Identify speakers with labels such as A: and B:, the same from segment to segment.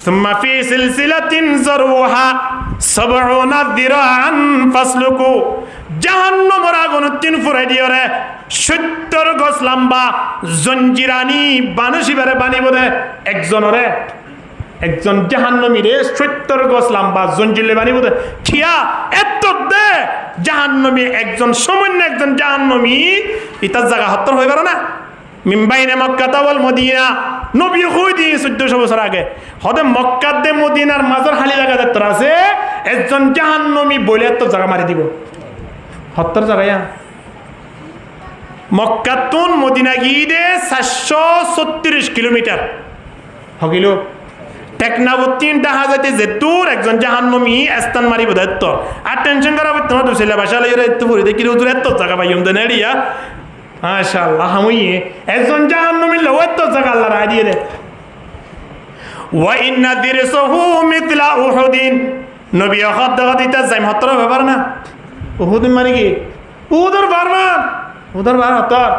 A: সুম্মা ফি সিলসিলাতিন যারউহা 70 যিরাআন ফাসলুকু, জাহান্নামের আগুন 3 ফুরাই দিয়রে 70 গজ লম্বা জঞ্জিরানি বানশিবারে বানিব দে একজন জাহান্নামীরে 70 গজ লম্বা জঞ্জিলে বানিব দে খিয়া এত দে জাহান্নামী একজন সামান্য একজন জাহান্নামী ইতার জায়গা হত্তর হয়ে পারে না। মিম্বাইনে মক্কা ওয়াল মদিনা, নবী কই দি 1400 বছর আগে হদে মক্কা দে মদিনার মাঝর খালি জায়গা দেখতে আছে একজন জাহান্নামী বলে তো জায়গা মারি দিব হত্তর জায়গা। মক্কা তুন মদিনা গিয়ে 436 কিলোমিটার হগিল। টেকনাবুদ্দিন দেখা যাইতে যেতুর একজন জাহান্নামী স্থান মারিব দায়িত্ব আর টেনশন করা তোমার দুসেলা বাসা লাগে এত পড়ি দেখি হুজুর এত জায়গা পাইম দেন এরিয়া মাশাআল্লাহ হামুইয়ে একজন জাহান্নামী লও এত জায়গা আল্লাহ রায় দিয়ে দে। ওয়া ইন্না দিরসহু মিথলা উহুদিন, নবী হদ দেখা দিতা যাই হত্তর ব্যাপার না। উহুদ মানে কি? উহুদর বারমান উহুদর বার হত্তর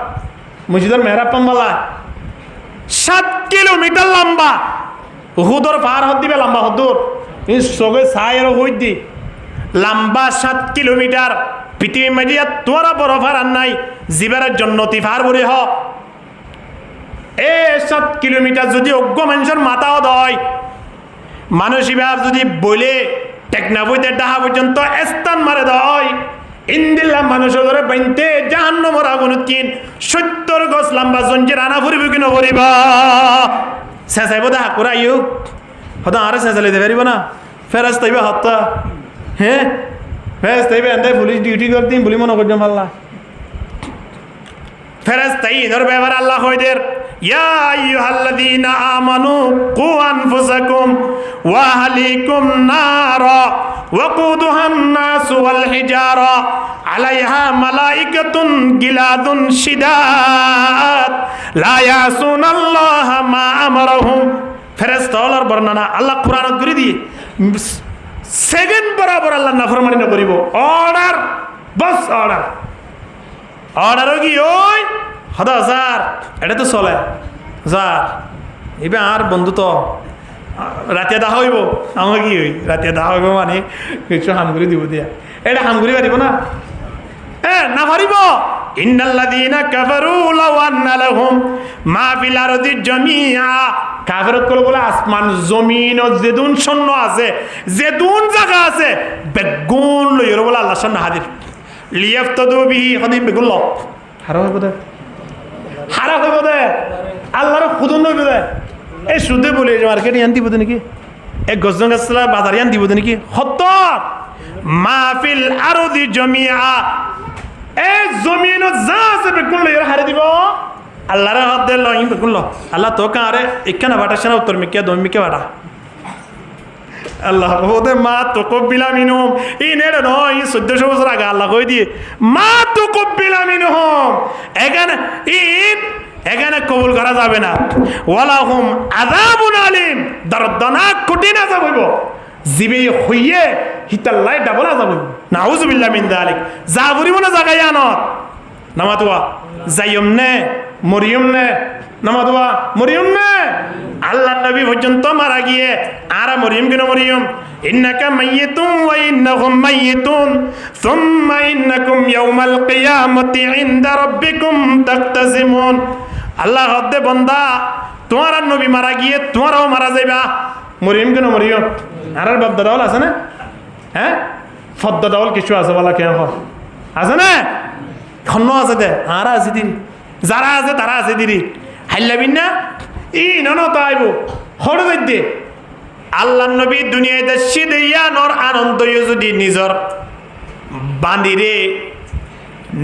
A: মসজিদের মেহরাব পাম্বালা 7 কিলোমিটার লম্বা। উহুদর পার হদ দিবে লম্বা হদ্দুর এই সবে ছায়ের হই দি লম্বা 7 কিলোমিটার। পৃথিবী মাঝিয়া তোরা বরফ আর নাই জীবের জন্নতি ফার বলে হ এ 7 কিলোমিটার যদি অজ্ঞ মানুষের মাথাও দয় মানুষ ইবার যদি বলে টেকনাবইতে ডাহা পর্যন্ত স্থান মারে দয় ইন্দিল্লা মানুষের ধরে বাইনতে জাহান্নামের আগুন 70 গজ লম্বা জঞ্জির আনা ফুরিব কি নভরিবা শেষাইব দেখা করে আইও হয়তো আরে শেষা লইতে পারিব না ফেরাজ তাইবে হত্যা হ্যাঁ ফেরাজ তাইবে এনতে পুলিশ ডিউটি করতেন বলি মনে করতাম আল্লাহ ফেরাজ তাই এদের ব্যাপার আল্লাহ হইদের ইয়া আইয়ুহাল্লাযীনা আমানু কু আনফুসাকুম ওয়া আহলিকুম নারা ওয়াকুদুহান নাস ওয়াল হিজারা আলাইহা মালাইকাতুন গিলাদুন শিদাদ লা ইয়াসুনাল্লাহা মা আমারহুম। ফেরেশতার বর্ণনা আল্লাহ কুরআনত করে দিয়ে সেকেন্ড বরাবর আল্লাহ নাফরমানি না করিব অর্ডার বস অর্ডার কি ওই হদা স্যার এটা তো চলে স্যার এবার আর বন্ধু তো রাতে দেখা হইব আমার কি হই রাতে দেখা হইব মানে কিছু হামগুড়ি দিব দিয়া এটা হামগুড়ি পারিব না না পারিব। ইন্নাল্লাযীনা কাফারু লাউ আন্না লাহুম মা ফিল আরদি জামিআ, কাফের কল বলে আসমান জমিন যেদুন শূন্য আছে যেদুন জায়গা আছে বেগুন লইর বলে আল্লাহর সামনে হাজির লিয়াফতাদু বিহি হাদি বেগুন ল হারা হইব দে আল্লাহর খুদন হইব দে এই সুদে বলে মার্কেটে আন দিব নাকি এক গজং গাছলা বাজারে আন দিব নাকি হত্তর মাহফিল আরদি জামিআ এই জমিন যা আছে বেগুন লইর হারে দিব আল্লাহর হাত দে লই বেগুন ল আল্লাহ তো কারে একখানা বাটাছে না উত্তর মিকে দম মিকে বাটা আল্লাহ ওদে মা তো কব্বিলা মিনহুম ইনেরে নয় 1400 বছর আগে আল্লাহ কই দিয়ে মা তো কব্বিলা মিনহুম এখানে কবুল করা যাবে না। ওয়ালাহুম আযাবুন আলিম, দর্দনাক কঠিন আযাব হইব জিবে হইয়ে হিতাল্লাই ডাবল আযাব হইব নাউযুবিল্লাহ মিন যালিক। যা বলিব না জাগায় আনত নামাতুয়া যাইম নে মরিয়ম নে নামাতুয়া মরিয়ম নে আল্লাহ নবী পর্যন্ত মারা গিয়ে আর মরিয়ম কেন মরিয়ম ইন্নাকা মাইয়িতুন ওয়া ইন্নাহুম মাইয়িতুন সুম্মা ইন্নাকুম ইয়াউমাল কিয়ামাতি ইনদা রাব্বিকুম তাখতাসিমুন। আল্লাহ হদ্দে বন্দা তোমার নবী মারা গিয়ে তোমারও মারা যাইবা মরিয়ম কেন মরিয়ম আর বাপ দাদাওয়াল আছে না হ্যাঁ ফদ্দ দাওয়াল কিছু আছে বলা কেন আছে না খন্ন আছে দে আর আছে দিন যারা আছে তারা আছে দিদি হাইলাবিন না ই নন তাইব হর দে আল্লাহ নবী দুনিয়াতে সিদিয়া নর আনন্দ যদি নিজর বান্দিরে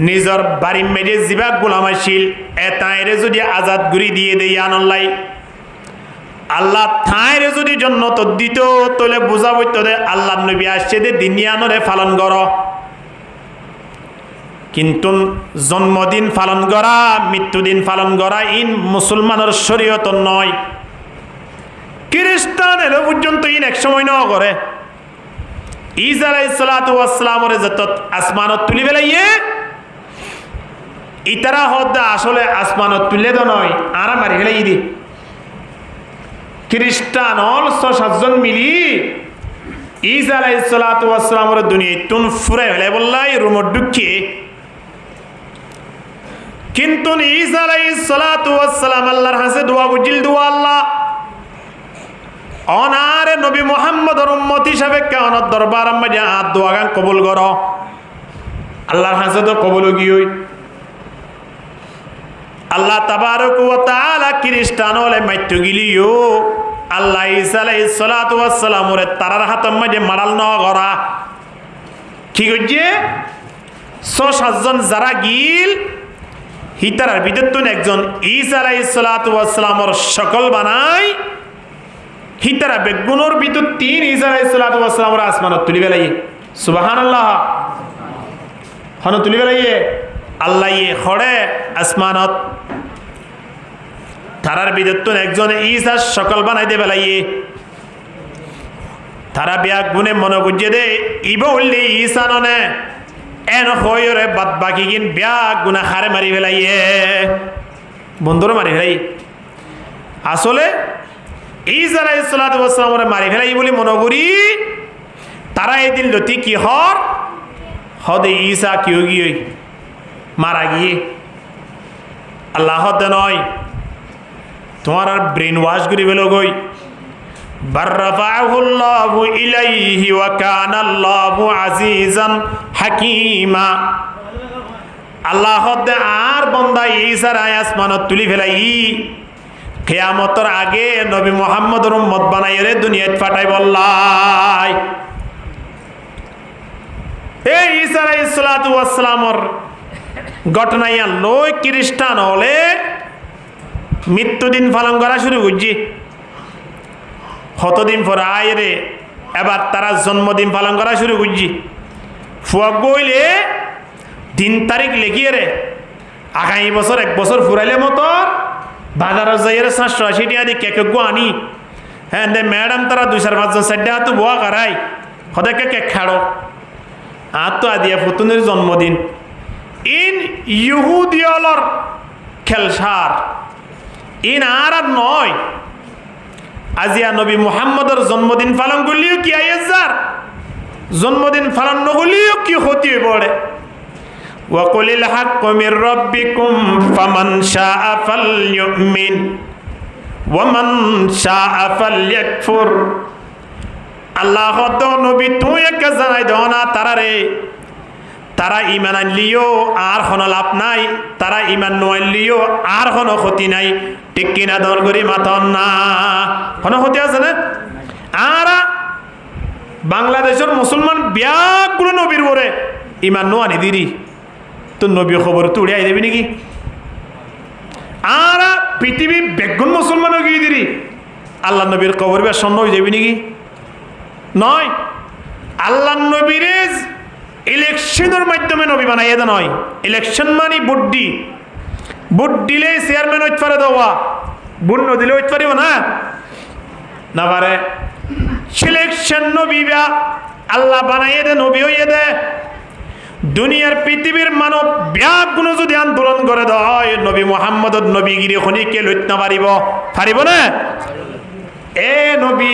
A: নিজর বাড়ি মেরে জিবা গোলাম আসিল এতাইরে যদি আজাদ গুরি দিয়ে দেই আনলাই আল্লাহ ঠাইরে যদি জন্নত দিত তোলে বুঝাব দে আল্লাহ নবী আসছে দে দিনিয়ানরে পালন কর কিন্তু জন্মদিন পালন করা মৃত্যুদিন পালন করা ইন মুসলমানের শরীয়ত নয়। খ্রিস্টান এলো পর্যন্ত ইন এক সময় ন করে ঈসা আলাইহিস সালাতু ওয়াস সালামরে যত আসমানত তুলি বেলাইয়ে ইতারা হদ আসলে আসমানত তুলে দ নয় আরা মারি ফেলাই দি খ্রিস্টান হল 6-7 মিলি ঈসা আলাইহিস সালাতু ওয়াস সালামের দুনিয়ায় তুন ফুরে হলে বললাই রুমত ঢুকে কিন্তু ঈসা আলাইহিস সালাতু ওয়াস সালাম আল্লাহর কাছে দোয়া বুঝিল দোয়া আল্লাহ অনারে নবী মুহাম্মদর উম্মত হিসাবে কেন দরবার মাঝে দোয়া গান কবুল করো আল্লাহর কাছে তো কবুল গিয়ে আল্লাহ তাবারক ওয়া তাআলা খ্রিস্টান হলে মাইট্টু গিলিও আল্লাহ ঈসা আলাইহিস সালাতু ওয়াস সালামের তারার হাতের মাঝে মারাল ন করা কি কইছে 6-7 জন যারা গিল হিতারার ভিতর একজন ঈসা আলাইহিস সালাতু ওয়াস সালামের সকল বানাই হিতারা বেগুনোর ভিতর 3 ঈসা আলাইহিস সালাতু ওয়াস সালামের আসমানত তুলি বেলাই সুবহানাল্লাহ হন তুলি বেলাই আল্লাহ খড়ে আসমানত তারার ভিতর একজন ঈসা সকল বানাই দে বেলাই তারা বিয়াক গুনে মনে বুঝে দে ইবা হইলে ঈসা ননে এন হয়রে বাদ বাকি কিন বিয়াক গুনা খারে মারি ফেলাই বন্ধুরে মারি ফেলাই আসলে ঈসা আলাইহিস সালাতু ওয়াস সালামের মারি ফেলাই বলি মনে করি তারা এদিন লতি কি হর হদে ঈসা কিও গিয়ে মারা গিয়ে আল্লাহ নয় তোমার আর ব্রেন ওয়াশ করি বেলো গই বাররাফাহুল্লাহু ইলাইহি ওয়া কানাল্লাহু আজিজান হাকীমা আল্লাহ আর বান্দা ঈসার আসমানত তুলি ফেলাই কিয়ামতের আগে নবী মুহাম্মদের উম্মত বানাইরে দুনিয়াত পাঠাই বললাই এই ঈসা আলাইহিস সালাতু ওয়াস সালামের ঘটনায় লই খ্রিস্টান হলে মৃত্যুদিন পালন করা শুরু করছি কতদিন পর আয় রে এবার তারা জন্মদিন পালন করা শুরু করছি ফুয়া গইলে দিন তারিখ লেখিয়ে রে আগামী বছর 1 বছর ফুরাইলে মতো বাজারে যাই রে 780 টাকা দিয়ে কেক আনি হ্যাঁ দে ম্যাডাম তারা 2-4-5 জন সাইডে তো বোয়া করাই হদেকে কেক খাড়ো আর তো আদিয়া ফুতুনের জন্মদিন ইন ইহুদিয়লর খেলসার ইন আর নয় আজিয়া নবী মুহাম্মদের জন্মদিন পালন করলেও কি আইয়ার জন্মদিন পালন নগলিও কি ক্ষতি হয়ে পড়ে ওয়াকুলিল হাক্কু মির রাব্বিকুম ফামান শাআ ফালইউমিন ওয়া মান শাআ ফালইয়াকফুর আল্লাহ তো নবী তুই একা জানাই দাও না তারারে তারা ইমান আনলিও আর কোনো লাভ নাই তারা ইমান নআনলিও আর কোনো ক্ষতি নাই ঠিক কিনা দর করি মাতন না কোনো ক্ষতি আছে না আর বাংলাদেশের মুসলমান ব্যাগুলো নবীর বরে ইমান নো আনি দিরি তো নবী খবর তো উড়ে আই দেবি নাকি আর পৃথিবী বেগুন মুসলমানও গিয়ে দিরি আল্লাহ নবীর কবর বা সন্ন হয়ে যাবি নাকি নয় আল্লাহ নবীর ইলেকশনের মাধ্যমে নবী বানাই এটা নয় ইলেকশন মানে ভোট দিলে চেয়ারম্যান হইতে পারে দেওয়া ভোট ন দিলে হইতে পারিব না পারে সিলেকশন নবী বা আল্লাহ বানাই দে নবী হইয়ে দে দুনিয়ার পৃথিবীর মানব ব্যাগুলো যদি আন্দোলন করে দেয় নবী মুহাম্মদর নবীগিরি খনিকে লইতে না পারিব না এ নবী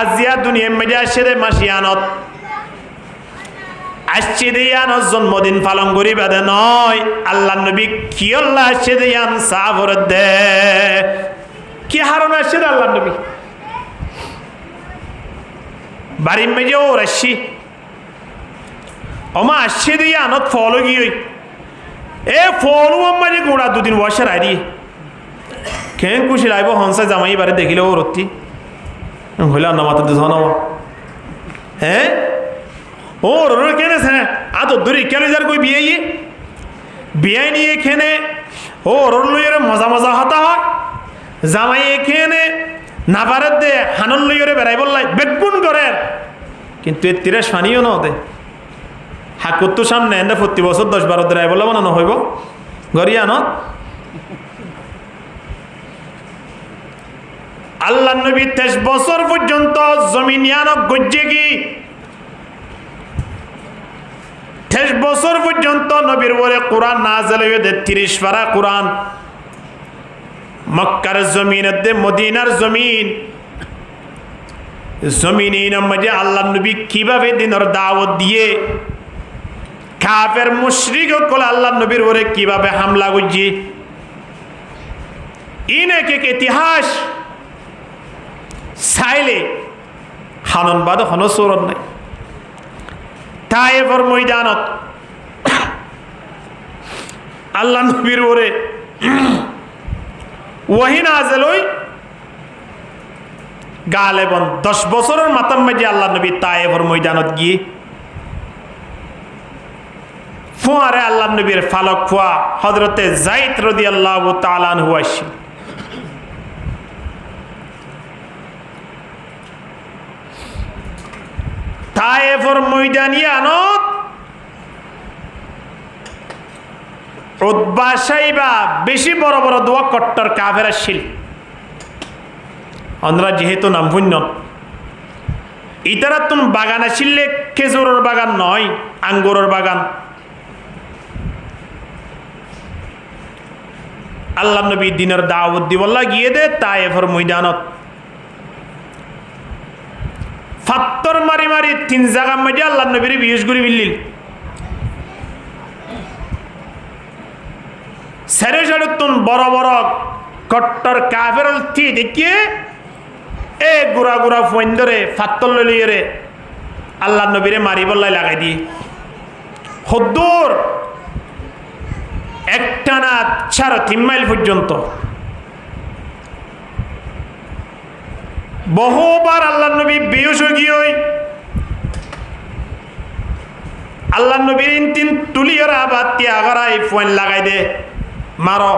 A: আজিয়া দুনিয়ার মেজা সেরে মাসিয়ানত আসছে দিয়ান জন্মদিন পালন করি বেদে নয় আল্লাহ নবী কি আল্লাহ আসছে দিয়ান সাবর দে কি হারণ আসছে আল্লাহ নবী বাড়ির মেজে ও রাশি ওমা আসছে দিয়ানত ফল গিয়ে এ ফলও মাঝে গোড়া দুদিন বসে রাই কেন খুশি রাইব হংসা জামাই বারে দেখিলে ও রত্তি হইলে না মাত্র দুধ হ্যাঁ ও রোর কেনেছে আ তো দূরে কেন যার কই বিয়ে নিয়ে এখানে ও রোর লইরে মজা হতা হয় জামাই এখানে না পারে দে হানন লইরে বেড়াই বললাই বেগুন করে কিন্তু এর 30 ফানিও না দে হাকুর তো সামনে এনে প্রতি বছর 10-12 দেয় বলে বানানো হইব গরিয়া ন আল্লাহ নবী 23 বছর পর্যন্ত জমিনিয়ানক গজ্জে কি 23 বছর পর্যন্ত নবীর বলে কোরআন নাযিল হয়ে 30 পারা কোরআন মক্কার জমিনতে মদিনার জমিনের মধ্যে আল্লাহ নবী কিভাবে দিনের দাওয়াত দিয়ে কাফের মুশরিক সকল আল্লাহ নবীর ওরে কিভাবে হামলা করছে এক এক ইতিহাস চাইলে হাননবাদ হনো চোরণ নাই। তায়েফের ময়দানত আল্লাহ নবীর ওরে ওয়াহি নাযিল হই গালেবন 10 বছরের মাথার মাঝে আল্লাহ নবী তায়েফের ময়দানত গিয়ে ফুয়ারে আল্লাহ নবীর ফালক ফুয়া হযরতে যায়েদ রাদিয়াল্লাহু তাআলা আনহু আসি তায়েফের ময়দানিয়ানত উতবা সাইবা বেশি বড় বড় দোয়া কট্টর কাফের আসছিল। আমরা যেহেতু নাম পুণ্য ইতারা তুম বাগান আসিলে খেজুরের বাগান নয়, আঙ্গুরের বাগান। আল্লাহ নবী দিনের দাওয়াত দিবল্লা গিয়ে দে তায়েফের ময়দানত ফাত্তর মারি মারি 3 জায়গা মধ্যে আল্লাহ নবীর বিশেষ করে বিল্লিল সারে সারে তুন বড় বড় কট্টর কাফের থি দেখিয়ে এ গুড়া গুড়া ফোন ধরে ফাত্তর লইয়ে রে আল্লাহ নবীরে মারি বল্লাই লাগাই দিয়ে হদ্দুর একটানা 3.5 মাইল পর্যন্ত বহুবার আল্লাহ নবী বেহুশ গিয়ে আল্লাহ নবীর তিন তুলিয়র আবাদ ত্যাগরাই ফোন লাগাই দে মারো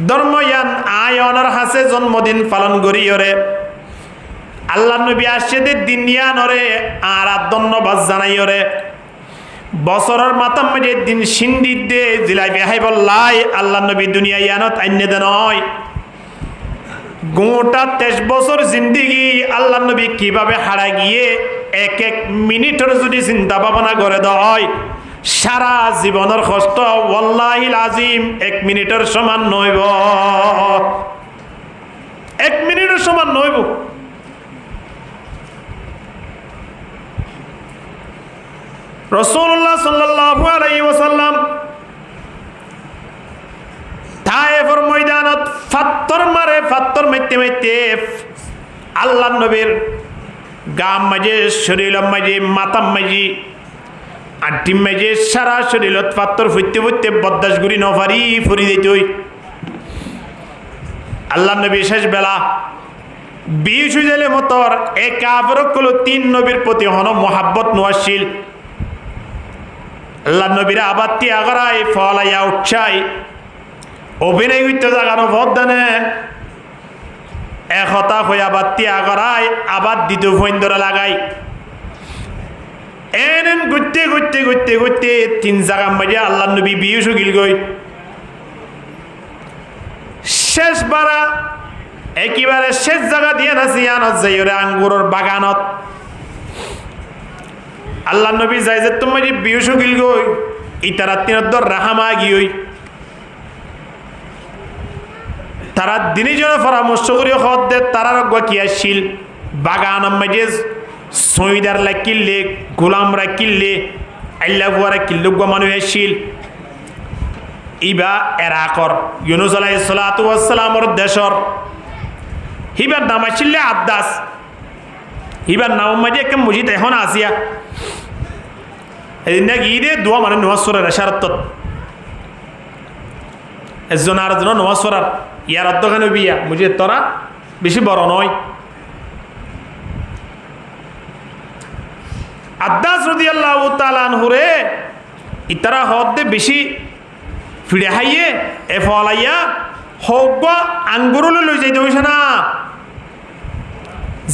A: ধর্ময়ান আয়নের হাসে জন্মদিন পালন করিয়রে আল্লাহ নবী আসছে দে দিনিয়ানরে আর ধন্যবাদ জানাইয়রে বছরের মাতাম মাঝে দিন সিন্দি দে জিলাই বেহাই বললাই আল্লাহ নবী দুনিয়া ইয়ানত আইনে দে নয় গোটা 23 বছর জিন্দিগি আল্লাহ নবী কিভাবে হারা গিয়ে এক এক মিনিটের যদি চিন্তা ভাবনা করে দেওয়া হয় সারা জীবনের কষ্ট ওয়াল্লাহিল আজিম 1 মিনিটের সমান নইব, 1 মিনিটের সমান নইব। রাসূলুল্লাহ সাল্লাল্লাহু আলাইহি ওয়াসাল্লাম তায়েফের ময়দানত ফাত্তর মারে ফাত্তর মাইতে মাইতে আল্লাহ নবীর গাম মাঝে শরীর মাঝে মাথাম মাঝে আড্ডি মাঝে সারা শরীরত ফাত্তর ফুটতে ফুটতে বদাস গুড়ি নফারি ফুরি দিতই। আল্লাহ নবী শেষ বেলা 20 জেলে মতর এক কাফের কলো 3 নবীর প্রতি হন মোহাব্বত নোয়াশিল আল্লাহ নবীরা আবার ত্যাগরাই ফলাইয়া উঠছাই অভিনয় করতে জাগানো ভোট দানে এক হতা হয়ে আবার ত্যাগরাই আবার দ্বিতীয় ফোন ধরে লাগাই এন ঘুরতে ঘুরতে ঘুরতে ঘুরতে 3 জায়গা মাঝে আল্লাহ নবী বিয়ে গিল গই শেষ বারা একেবারে শেষ জায়গা দিয়ে নাছি আনত যাইরে আঙ্গুরের বাগানত আল্লাহ নবী যাই যে তোমার বিয়ে গিল গই ইতারা তিনদর রাহামা গিয়ে তারা দিনে জন পরামর্শ করি হদ দে তারা কি আসছিল বাগান মাঝে সইদার কিনলে গোলামরা কিনলে আল্লাহ বুয়ারা কিল্লু মানুষ আসছিল ইবা এরাকর ইউনুস আলাইহিস সালাতু ওয়াস সালামর দেশর হিবার নাম আসছিল আদাস হিবার নাম মাঝে একটা মসজিদ এখন আসিয়া এদিন গিয়ে দে দোয়া মানে নমাজ পড়ার এশারত একজন আর একজন নমাজ পড়ার ইয়ার অর্ধখানে বিয়া মুঝে তোরা বেশি বড় নয়। আদাস রাদিয়াল্লাহু তাআলা আনহুরে ইতারা হদে বেশি ফিরে হাইয়ে এ ফলাইয়া হোক আঙ্গুরলে লই যাইতে হইছে না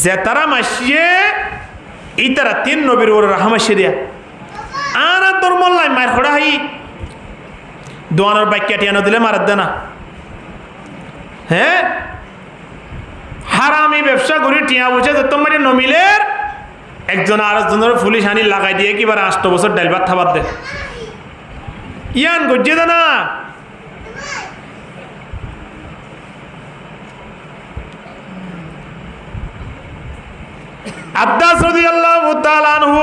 A: যে তারা মাসিয়ে ইতারা 3 নবীর ওর রাহমাশে দিয়া আর ধর্মল্লাই মার খড়া হাই দোয়ানোর বাক্যাটিয়ানো দিলে মারার দেনা হ্যাঁ হারামি ব্যবসা করি টিয়া বসে যে তোমার নমিলের একজন আর একজনের পুলিশ আনি লাগাই দিয়ে কিবার 8 বছর ডাইল ভাত খাবার দে ইয়ান গজ্জে দে না আব্বাস রাদিয়াল্লাহু তাআলা আনহু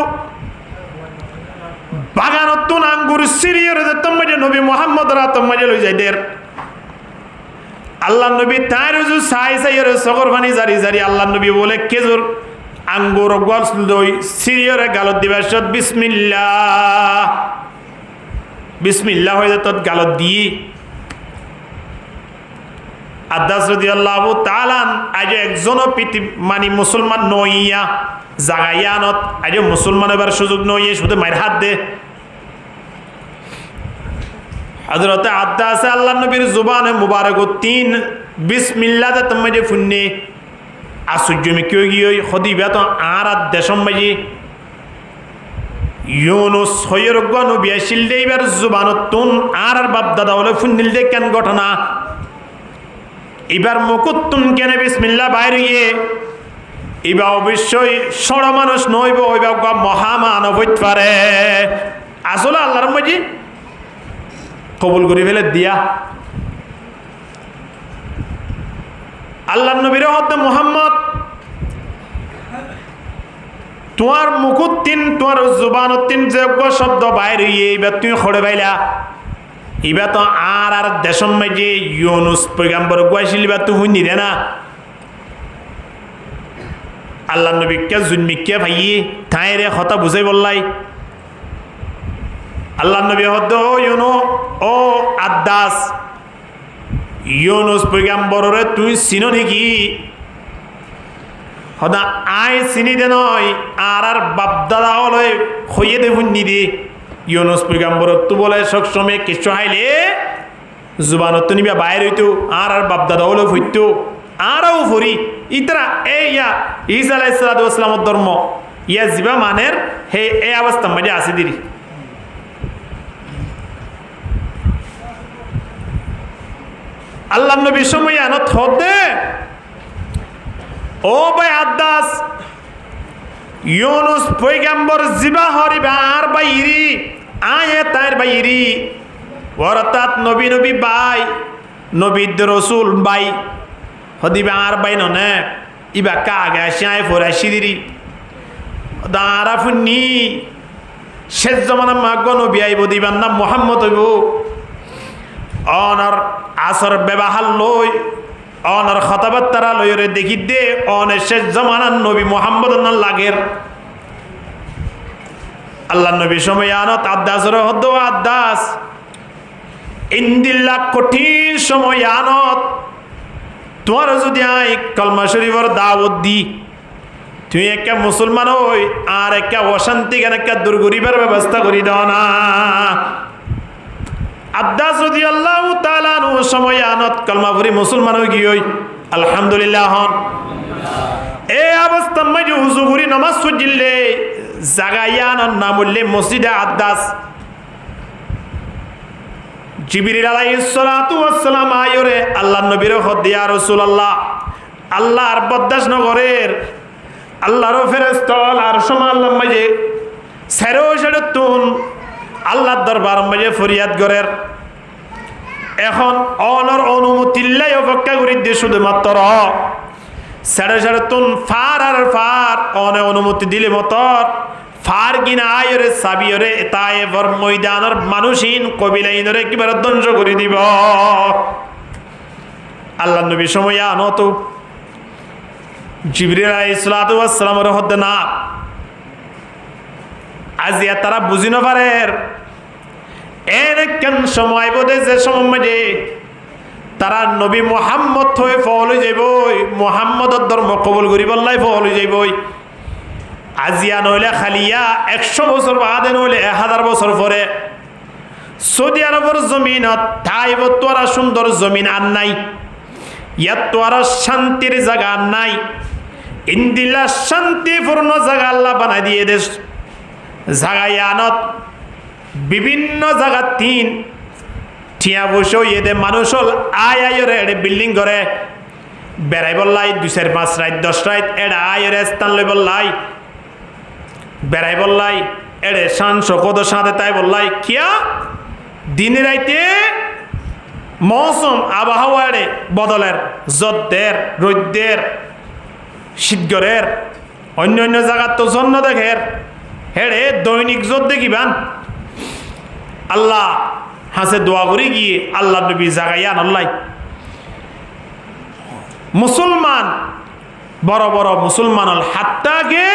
A: বাগানতুন আঙ্গুর সিরিয়র তম্মাজে নবী মুহাম্মদ রাতম্মাজে লই যাই দের আল্লাহ নবী তার রুজু সাই সাইয়ের সগর পানি জারি জারি আল্লাহ নবী বলে কেজুর আঙ্গুর গল লই সিরিয়রে গালত দিবা সদ বিসমিল্লাহ বিসমিল্লাহ হয়ে তত গালত দিয়ে আব্বাস রাদিয়াল্লাহু তাআলা আজ একজনও মানে মুসলমান নইয়া জাগাইয়ানত আজ মুসলমান এবার সুযোগ নইয়ে শুধু মায়ের হাত দে হযরত আব্বাস আল্লাহ নবীর জুবানে মুবারক তিন বিসমিল্লাহ তম্মাজে ফুন্নে আসুজ্জমি কিও গিয়ে খদিবা তো আর দেশম বাজি ইউনুস হইর গনু বিয়াশিল দেইবার জুবানতুন আর বাপ দাদা হলে ফুন্নিল দে কেন ঘটনা এবার মুকুত্তুম কেন বিসমিল্লাহ বাইরে এবার অবশ্যই সড় মানুষ নইব ওইবার মহামানব হইতে পারে আসলে আল্লাহর মাঝি কবুল করে ফেলে দিয়া আল্লাহ নবীর হতে মুহাম্মদ তোমার মুকুত্তিন তোমার জুবানতিন যোগ্য শব্দ বাইরে এবার তুমি খড়ে পাইলা এবার তো আর দেশম মাঝে ইউনুস পয়গাম্বর গুয়াইছিল এবার তো হুইনি দে না আল্লাহ নবীকে জুনমিকে ভাইয়ে তাইরে কথা বুঝাই বললাই আল্লাহ নবী হদ ইউনো ও আদাস ইউনুস পয়গাম্বরে তুই চিনো নাকি হদা আই চিনি দে নয় আর বাপদাদা হলে হইয়ে দে হুন্নি দে ইউনুস পয়গাম্বর তু বলে সবসময় কিছু হাইলে জুবানত নিবা বাইর হইতো আর বাপদাদা হলে হইতো আরও ফুরি ইতরা ইয়া ঈসা আলাইহিস সালাতু ওয়াস সালামের ধর্ম ইয়া জিবা মানের হে এই অবস্থা মাঝে আসি দিরি আল্লাহ নবী সময় আনত হদে ও ভাই আদাস ইউনুস পয়গাম্বর জিবা হরিবা আর বাইরি আয়ে তার বাইরি অর্থাৎ নবী নবী বাই নবীদ রসুল বাই হদিবা আর বাই ননে ইবা কাগে আসিয়ায় ফরাসি দিরি দাঁড়া ফুন্নি শেষ জমানা মাগ্য নবী আইব দিবার নাম মোহাম্মদ হইব অনর আসর ব্যবহার লই অনর কথাবার্তা লইরে দেখি দে অনের শেষ জমানার নবী মোহাম্মদ না লাগের আল্লাহ নবী সময় আনত আদাসর হদ আদাস ইন্দিল্লা কঠিন সময় আনত তোমার যদি আই কলমা শরীফর দাওয়াত দি তুই একটা মুসলমান হই আর একটা অশান্তি কেন একটা দুর্গরিবার ব্যবস্থা করি দাও না আব্বাস রাদিয়াল্লাহু তাআলা আনহু সময় আনত কলমা পড়ি মুসলমান হই গিয়ে আলহামদুলিল্লাহ হন এই অবস্থা মাঝে হুজু করি নামাজ পড়িলে জাগায়ান নাম বললে মসজিদে আব্বাস জিবরিল আলাইহিস সালাতু ওয়াস সালাম আয়রে আল্লাহর নবীর হদ ইয়া রাসূলুল্লাহ আল্লাহর বদাস নগরের আল্লাহর ফেরেশতা আর সমাল্লাহ মাঝে সেরো সেরতুন আল্লাহর দরবার মাঝে ফরিয়াদ করের এখন অনর অনুমতিল্লাই অপেক্ষা করি দিয়ে শুধুমাত্র সেরে সেরতুন ফার আর ফার অনে অনুমতি দিলে মতর ফার কিনা আয়রে সাবিয়রে তায়েফর ময়দানের মানুষহীন কবিলাইনরে কিবারে ধ্বংস করে দিব আল্লাহ নবী সময় আনত জিবরিল আলাইহিস সালাতু ওয়াস সালামের হদ না আজিয়া তারা বুঝি না পারে এর কেন সময় বোধে যে সময় তারা নবী মুহাম্মদ হয়ে ফল হয়ে যাইব মুহাম্মদের ধর্ম কবুল করি বললাই ফল হয়ে যাইব আজিয়া নইলে খালিয়া 100 বছর বাদে নইলে 1000 বছর পরে সৌদি আরবের জমিনত তাইব তোরা সুন্দর জমিন আর নাই ইয়াত তোরা শান্তির জায়গা আর নাই ইন্দিলা শান্তিপূর্ণ জায়গা আল্লাহ বানাই দিয়ে দেশ জাগায়ানত বিভিন্ন জায়গা তিন ঠিয়া বসে এদের মানুষ হল আয় আয়রে এড়ে বিল্ডিং করে বেড়াই বললাই 2-4-5 রাত 10 রাত এড়ে আয়রে স্থান লই বললাই বেড়াই বললাই এড়ে শান শকত সাথে তাই বললাই কিয়া দিন রাইতে মৌসুম আবহাওয়া এড়ে বদলের জদ্দের রৌদ্রের শীতগরের অন্য অন্য জায়গার তো জন্য দেখের হেড়ে দৈনিক জোর দেখিবান আল্লাহ হাসে দোয়া করে গিয়ে আল্লাহ নবী জাগাইয়া নল্লাই মুসলমান বড় বড় মুসলমান হাত্তাকে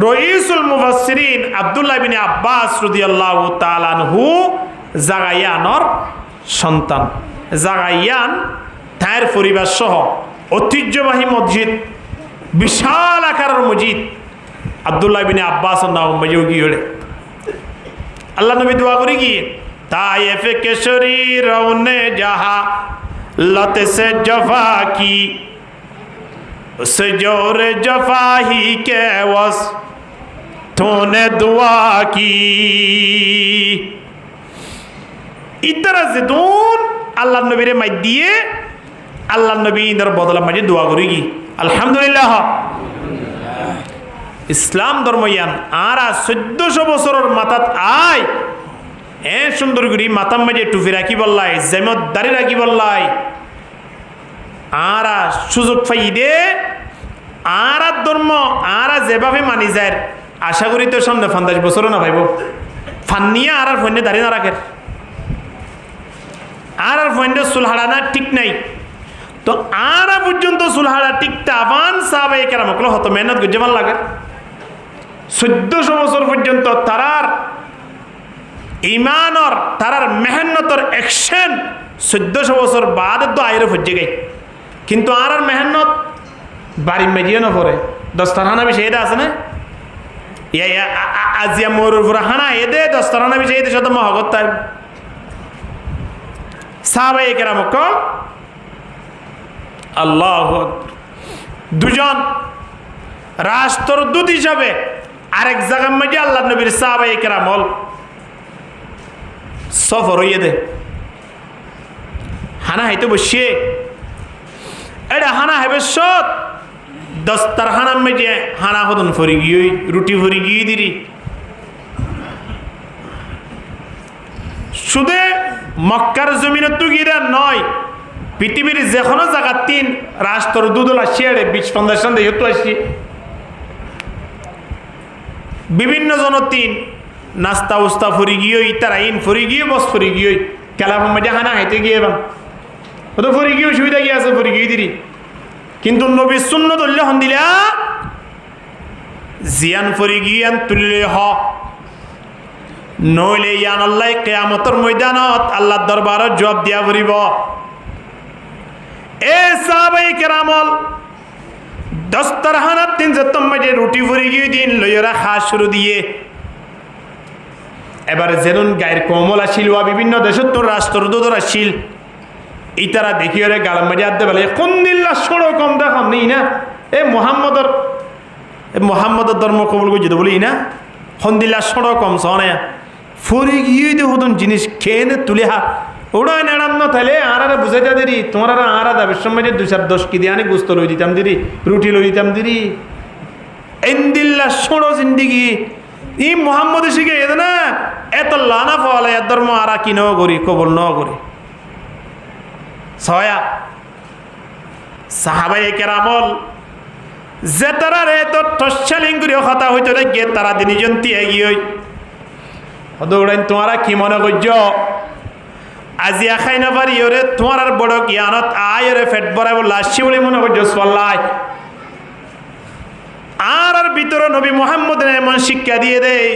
A: রইসুল মুফাসসিরিন আব্দুল্লাহ ইবনে আব্বাস রাদিয়াল্লাহু তাআলা আনহু জাগাইয়ানর সন্তান জাগাইয়ান তার পরিবার সহ ঐতিহ্যবাহী মসজিদ বিশাল আকারের মসজিদ আব্দুল্লাহ ইবনে আব্বাস নাম মজুগি হলে আল্লাহ নবী দোয়া করে গিয়ে ताइफ के शरीरों ने जहा लत से जफा की उस जोर जफा ही के वस तूने दुआ की इतर जिदून अल्लाह नबी रे माइ दिए अल्लाह नबी इधर बदला मजे दुआ करेगी अल्हम्दुलिल्लाह इस्लाम धर्मयान आरा 1400 বছরের মাথাত আয় এ সুন্দর করে মাথার মাঝে টুপি রাখি বললাই জেমত দাড়ি রাখি বললাই আরা সুযোগ পাই দে আরা ধর্ম আরা যেভাবে মানি যায় আশা করি তো সামনে 50 বছরও না ভাইব ফান্নিয়া আর ফোনে দাড়ি না রাখে আর ফোনে সুলহাড়া না ঠিক নাই তো আরা পর্যন্ত সুলহাড়া ঠিকটা আবান সাহাবায়ে কেরাম কল হতো মেহনত গুজে ভাল লাগে 1400 বছর পর্যন্ত তারার ইমানর তারার মেহনতর অ্যাকশন 1400 বছর বাদ তো আইরে ফজে গই কিন্তু আর মেহনত বাড়ি মেজিয়ে না পড়ে দস্তারখানা বিষয় এটা আছে না ইয়া আজিয়া মোর ফুরহানা এদে দস্তারখানা বিষয় এটা শত মহগত তাই সাহাবায়ে কেরাম কল আল্লাহু দুজন রাষ্ট্রদূত হিসাবে আরেক জায়গার মধ্যে আল্লাহ নবীর সাহাবায়ে কেরাম হল সফর হইয়ে দে হানা হাইতে বসিয়ে এটা হানা হবে সত দস্তার হানার মেজে হানা হদন ফরি গিয়ে রুটি ফরি গিয়ে দিরি শুধু মক্কার জমিনের তো গিয়ে নয় পৃথিবীর যে কোনো জায়গার তিন রাষ্ট্র দুদল আসছে 20-50 সন্দেহ তো আসছি বিভিন্ন জন তিন নাস্তা উস্তা ফরি গিয়ে তারা ইন ফরি গিয়ে বস ফরি গিয়ে কেলাফের মধ্যে হানা হাইতে গিয়ে এবার ও তো ফরি গিয়ে সুবিধা গিয়ে আছে ফরি গিয়ে দিরি কিন্তু নবী সুন্নত উল্লেখ দিলা জিয়ান ফরি গিয়ান তুললে হ নইলে ইয়ান আল্লাহ কিয়ামতের ময়দানত আল্লাহর দরবারে জবাব দিয়া পড়িব এ সাহাবায়ে কেরামল দস্তরখানাত তিন যতম মাঝে রুটি ফরি গিয়ে দিন লইরা খা শুরু দিয়ে এবারে যেন গায়ের কমল আসিল বা বিভিন্ন দেশের তোর রাষ্ট্রদূতরা আসিল ইতারা দেখিয়ে রে গালাম মাঝে আদে বলে কোন দিল্লা সড়ো কম দেখাম নেই না এ মোহাম্মদর ধর্ম কবুল করে যেতে বলি না হন্দিল্লা সড়ো কম সনে ফরি গিয়ে দে হতন জিনিস খেয়ে নে তুলে হা ওড়া নেড়াম না তাহলে আরারে বুঝাইতে দেরি তোমার আরা দাবের সময় 2-10 কি দিয়ে আনি গুস্ত লই দিতাম দিরি রুটি লই দিতাম দিরি এন্দিল্লা সড়ো জিন্দিগি ই মোহাম্মদ শিখে এদ না এত লানা ফলে ধর্ম আরা কি ন করি কবল ন করি ছয়া সাহাবায়ে কেরামল যে তারা রে তো টসালিঙ্গুরি কথা হইতো রে গে তারা দিনি জন্তি এগিয়ে দৌড়াইন তোমারা কি মনে করছ আজিয়া খাই না পারি ওরে তোমার আর বড় জ্ঞানত আয় রে ফেট বড়াই লাসি বলে মনে করছ সল্লাই আর ভিতরে নবী মুহাম্মদ এমন শিক্ষা দিয়ে দেয়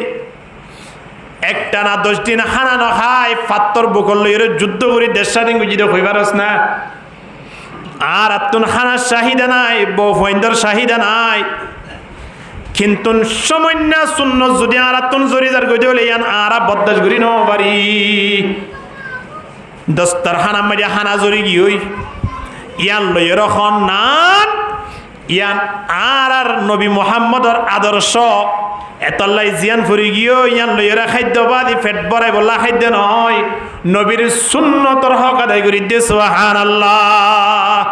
A: একটা না 10 দিন হানা না খায় পাত্তর বকল লইরে যুদ্ধ করে দেশ স্বাধীন গুজিতে হইবারস না আর আত্মন হানার চাহিদা নাই বউফইন্দর চাহিদা নাই কিন্তু সামান্য সুন্নত যদি আর আত্মন জরিদার গইতে হলে ইয়ান আরা বদদাস করি ন পারি দস্তার হানা মাঝে হানা জরি গিয়ে ইয়ান লইর খন নান ইয়ান আর নবী মুহাম্মদর আদর্শ এতলাই জিয়ান ফুরি গিয়ে ইয়ান লইরা খাদ্যবাদী পেট ভরাই বলা খাদ্য নয় নবীর সুন্নতর হক আদায় করি দে সুবহানাল্লাহ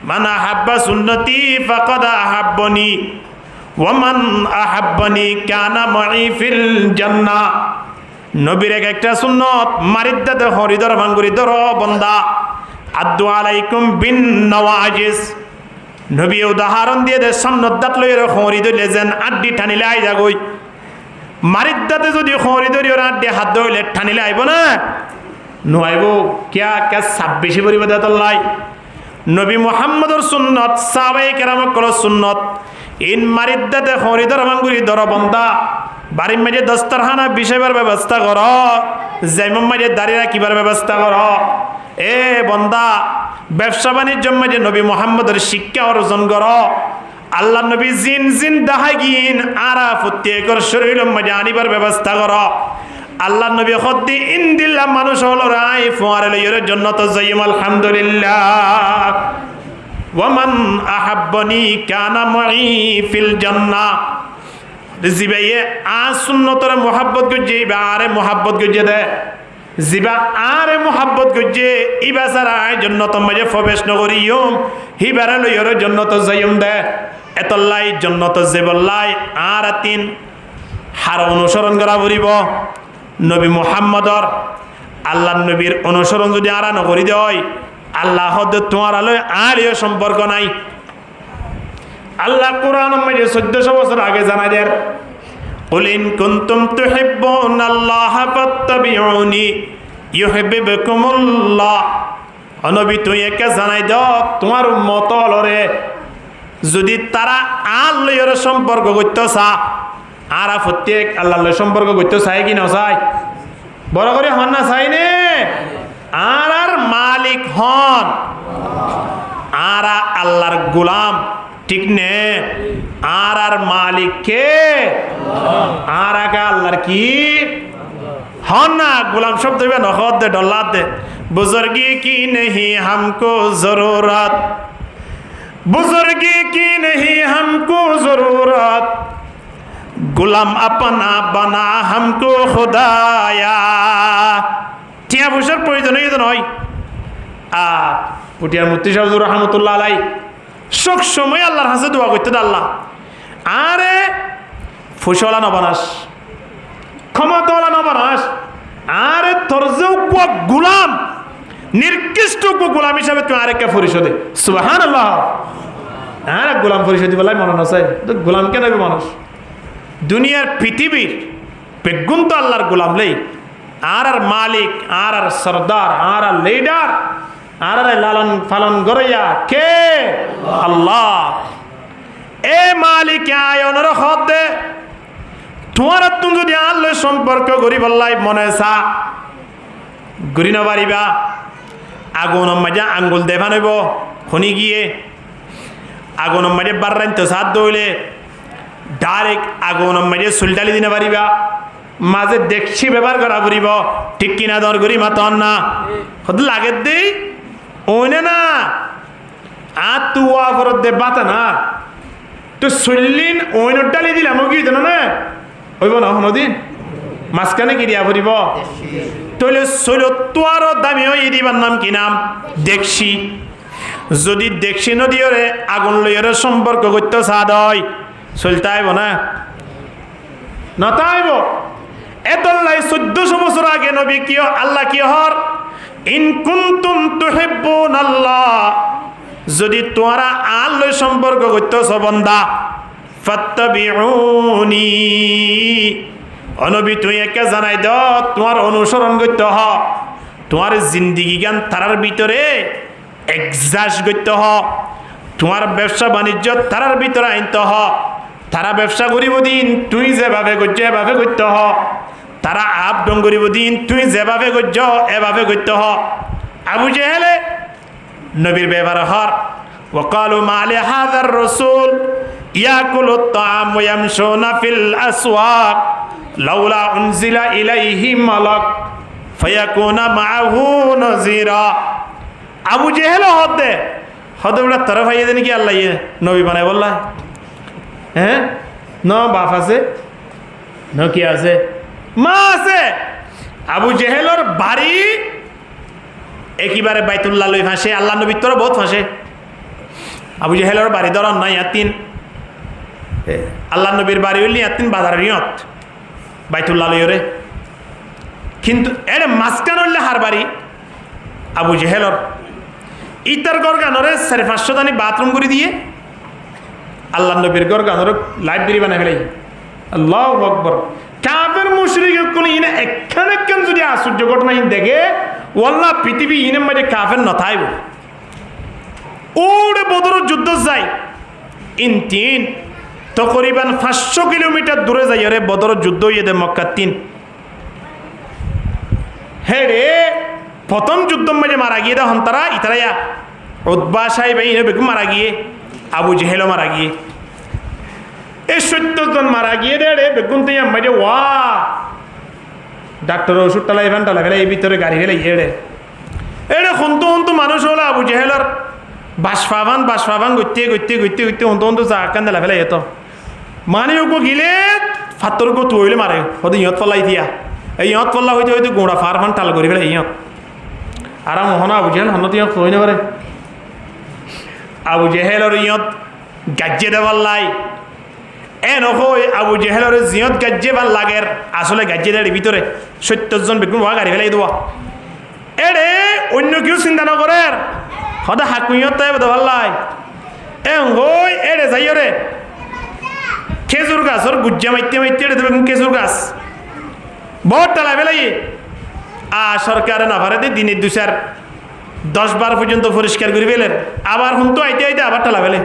A: মান আহাব্বা সুন্নতি ফাকাদ আহাব্বানি ওয়া মান আহাব্বানি কানা মাই ফিল জান্নাহ নবীর একটা সুন্নত মারিদাতে হরিদর ভাঙ্গুরি ধর বন্দা আদু আলাইকুম বিন নওয়াজিস নবী উদাহরণ দিয়ে দে সামনত দাঁত লইয়ের খড়ি ধরলে যেন আড্ডি টানিলে আই যাগই মারির দাঁতে যদি খড়ি ধরি ওর আড্ডি হাত ধরলে টানিলে আইব না নয়াইব কিয়া কে 26 পরিব দাতল্লাই নবী মুহাম্মদর সুন্নত সাহাবায়ে কেরামক কল সুন্নত ইন মারির দাঁতে খড়ি ধর মাঙ্গুরি ধর বন্দা বাড়ির মাঝে দস্তরখানা বিষয়বার ব্যবস্থা কর যেমন মাঝে দাঁড়িয়ে রাখিবার ব্যবস্থা কর এ বন্দা ব্যবসা বাণিজ্য মাঝে নবী মুহাম্মদের শিক্ষা অর্জন কর আল্লাহ নবী জিন জিন দাহাগিন আরা প্রত্যেকর শরীর মাঝে আনিবার ব্যবস্থা কর আল্লাহ নবী খদ্দি ইন্দিল্লা মানুষ হল রাই ফোয়ারে লইয়ের জন্য তো যাইম আলহামদুলিল্লাহ ওয়ামান আহাব্বানি কানা মাই ফিল জান্নাহ জিবাইয়ে আ সুন্নতর মোহাব্বত গজ্জে ইবা আরে মোহাব্বত গজ্জে দে জিবা আরে মোহাব্বত গজ্জে ইবা সারা জন্নত মাঝে প্রবেশ নগরিয়ম হিবারে লইয়ের জন্নত যাইম দে এতল্লাই জন্নত জেবল্লাই আর তিন হার অনুসরণ করা পড়িব নবী মুহাম্মদর আল্লাহ নবীর অনুসরণ যদি আরা নকরি দেয় আল্লাহ তোমার আলোয় আর এ সম্পর্ক নাই আল্লাহ কোরআন মাঝে 1400 বছর আগে জানাই দেন কুল ইন কুনতুম তুহিব্বুনাল্লাহা ফাত্তাবিউনি ইউহিব্বুকুমুল্লাহ নবী তুই একে জানাই দাও তোমার উম্মত হলরে যদি তারা আল্লাহর সম্পর্ক করতে চা আর প্রত্যেক আল্লাহর সম্পর্ক করতে চাই কি না চাই বড় করে হন না চাই নে আর মালিক হন আর আল্লাহর গোলাম ঠিক নে আর মালিক কে আর আগে আল্লাহর কি হন না গোলাম শব্দ নখদ দে ডল্লাত দে বুজুর্গি কি नहीं हमको जरूरत बुजुर्गी की नहीं हमको जरूरत गुलाम अपना बना हमको खुदाया টিয়া পয়সার প্রয়োজন নয় পুটিয়ার মুফতি সাহেব রহমতুল্লাহ আলাই সব সময় আল্লাহর কাছে দোয়া করতে আল্লাহ আরে ফুসলা নবানাস ক্ষমতাওয়ালা নবানাস আরে তোর যে গুলাম নির্দিষ্ট গোলাম হিসাবে তুমি আরেকটা পরিশোধে সুবহানাল্লাহ আরে গোলাম পরিশোধ বলাই মনে আছে গোলাম কেন মানুষ দুনিয়ার পৃথিবীর বেগুন তো আল্লাহর গোলাম লেই আর মালিক আর সরদার আর লিডার আর লালন পালন গড়াইয়া কে আল্লাহ এ মালিক আয়নের হদ দে তোমার তুমি যদি আল্লাহ সম্পর্ক করি বললাই মনে চা ঘুরি না পারিবা আগুন মাঝে আঙ্গুল দেখা নইব খনি গিয়ে আগুন মাঝে বার্রাইন তো সাত দইলে ডাইরেক্ট আগুন মাঝে চুলটালি দিনে পারিবা মাঝে দেখছি ব্যবহার করা করিব ঠিক কিনা দর করি মাতন না হতে লাগে দেই ওনে না আর তুয়া ফরত দে বাতা না তো চল্লিন ওইন ডালি দিলাম কি জানো না হইব না কোনোদিন মাঝখানে কি দিয়া ফুরিব তৈলে চৈলত্তর দামি হয়ে দিবার নাম কি নাম দেখছি যদি দেখছি নদীরে আগুন লইয়ের সম্পর্ক করতে সাদ হয় চলতে আইব না নতাইব এতল্লাই 1400 বছর আগে নবী কি আল্লাহ কি হর ইন কুনতুম তুহিব্বুনাল্লাহ যদি তোমরা আল্লাহ সম্পর্ক করতেছ বান্দা ফাত্তাবিউনি অনবী তুই একে জানাই দাও তোমার অনুসরণ করতে হ তোমার জিন্দিগি জ্ঞান তারার ভিতরে এক্সাস্ট করতে হ তোমার ব্যবসা বাণিজ্য তারার ভিতরে আনতে হ তারা ব্যবসা করিব দিন তুই যেভাবে করছ এভাবে করতে হ তারা আপ ডং করিব দিন তুই যেভাবে করছ এভাবে করতে হ আবু জেহেলে নবীর ব্যবহার হর ওয়াকালু মালি হাযার রাসূল ইয়াকুলু আত-তাআম ওয়া ইয়ামশুনা ফিল আসওয়াক লাউলা উনজিলা ইলাইহি মালাক ফায়াকুনা মাআহু নাযীরা আবু জেহেল হদে হদবড়া তরফ আইয়ে দেন কি আল্লাহ ইয়ে নবী বানায় বললা হ্যাঁ ন বাপ আছে ন কি আছে মা আছে আবু জেহেলর বাড়ি একেবারে বাইতুল্লাহ লই ফাঁসে আল্লাহ নবীর তোর বহুত ফাঁসে আবু জেহেলর বাড়ি ধরন নাই ইয়াতিন আল্লাহ নবীর বাড়ি হইলি ইয়াতিন বাজার নিয়ত বাইতুল্লাহ লইরে কিন্তু এর মাঝখান হইলে হার বাড়ি আবু জেহেলর ইতার গরগানরে 550 দানি বাথরুম করে দিয়ে আল্লাহ নবীর ঘর গানোর লাইব্রেরি বানাই ফেলাই আল্লাহু আকবার কাফের মুশরিক কোন ইনে একখান একখান যদি আশ্চর্য ঘটনা ইন দেখে ওয়াল্লাহ পৃথিবী ইনের মধ্যে কাফের নথাইব ওরে বদরের যুদ্ধ যায় ইন তিন তকরিবান 500 কিলোমিটার দূরে যাই রে বদরের যুদ্ধ ইয়ে দে মক্কা 3 হেরে প্রথম যুদ্ধ মধ্যে মারা গিয়ে হন তারা ইতারাইয়া উতবা সাহেব ইনে বেগম মারা গিয়ে আবু জেহেলও মারা গিয়ে এই 70 জন মারা গিয়ে রে বেগুন তুই আমাদের ওয়া ডাক্তার ওষুধ টালাই ফ্যান টালা ফেলে এই ভিতরে গাড়ি ফেলে এড়ে এড়ে হন্তু মানুষ হলো আবু জেহেলর বাসফাবান গইতে হন্তু যা কান্দা ফেলে এত মানে ওকে গিলে ফাত্তর গো তুইলে মারে হতে ইয়ত ফলাই দিয়া এই ইয়ত ফল্লা হইতে হইতে গোড়া ফার ফান টাল করি ফেলে ইয়ত আর মোহনা আবু জেহেল হন্য তুই কই না পারে আবু জেহেলর ইয়ত গাজ্জে দেওয়ার লাই নয় আবু জেহেলর জিয়ত গাজ্জে ভাল লাগের আসলে গাজ্জে দেয় ভিতরে 70 জন বেগুন গাড়ি ফেলাই দেওয়া এড়ে অন্য কেউ চিন্তা নকরে সদা হাকুইয়ত তাই ভাল লাই হই এড়ে যাই রে খেজুর গাছর গুজ্জা মাইতে এড়ে দেবে খেজুর গাছ বহুত টালা ফেলাই সরকারে না ভারে দিনে 10-12 পর্যন্ত পরিষ্কার করে ফেলেন আবার হুন্তু আইতে আবার টালা ফেলে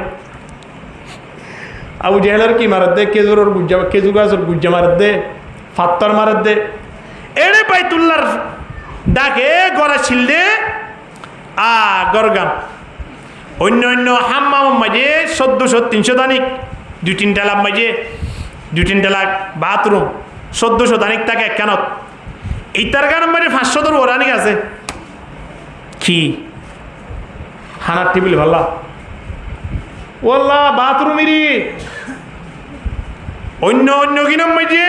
A: আবু জেহেলের কি মারত দে খেজুর গাছের গুজ্জা মারত দে ফাত্তর মারত দে এড়ে বাইতুল্লার ডাকে গড়া ছিল দে গরগান অন্য হাম্মাম মাঝে 1400-300 দানিক 2-3 লাখ মাঝে 2-3 লাখ বাথরুম 1400 দানিক তাকে একখানত ইতার গান মাঝে 500 তোর ওরানিক আছে কি খানার টেবিল ভাল্লা ওল্লা বাথরুমেরই অন্য কিনাম মাঝে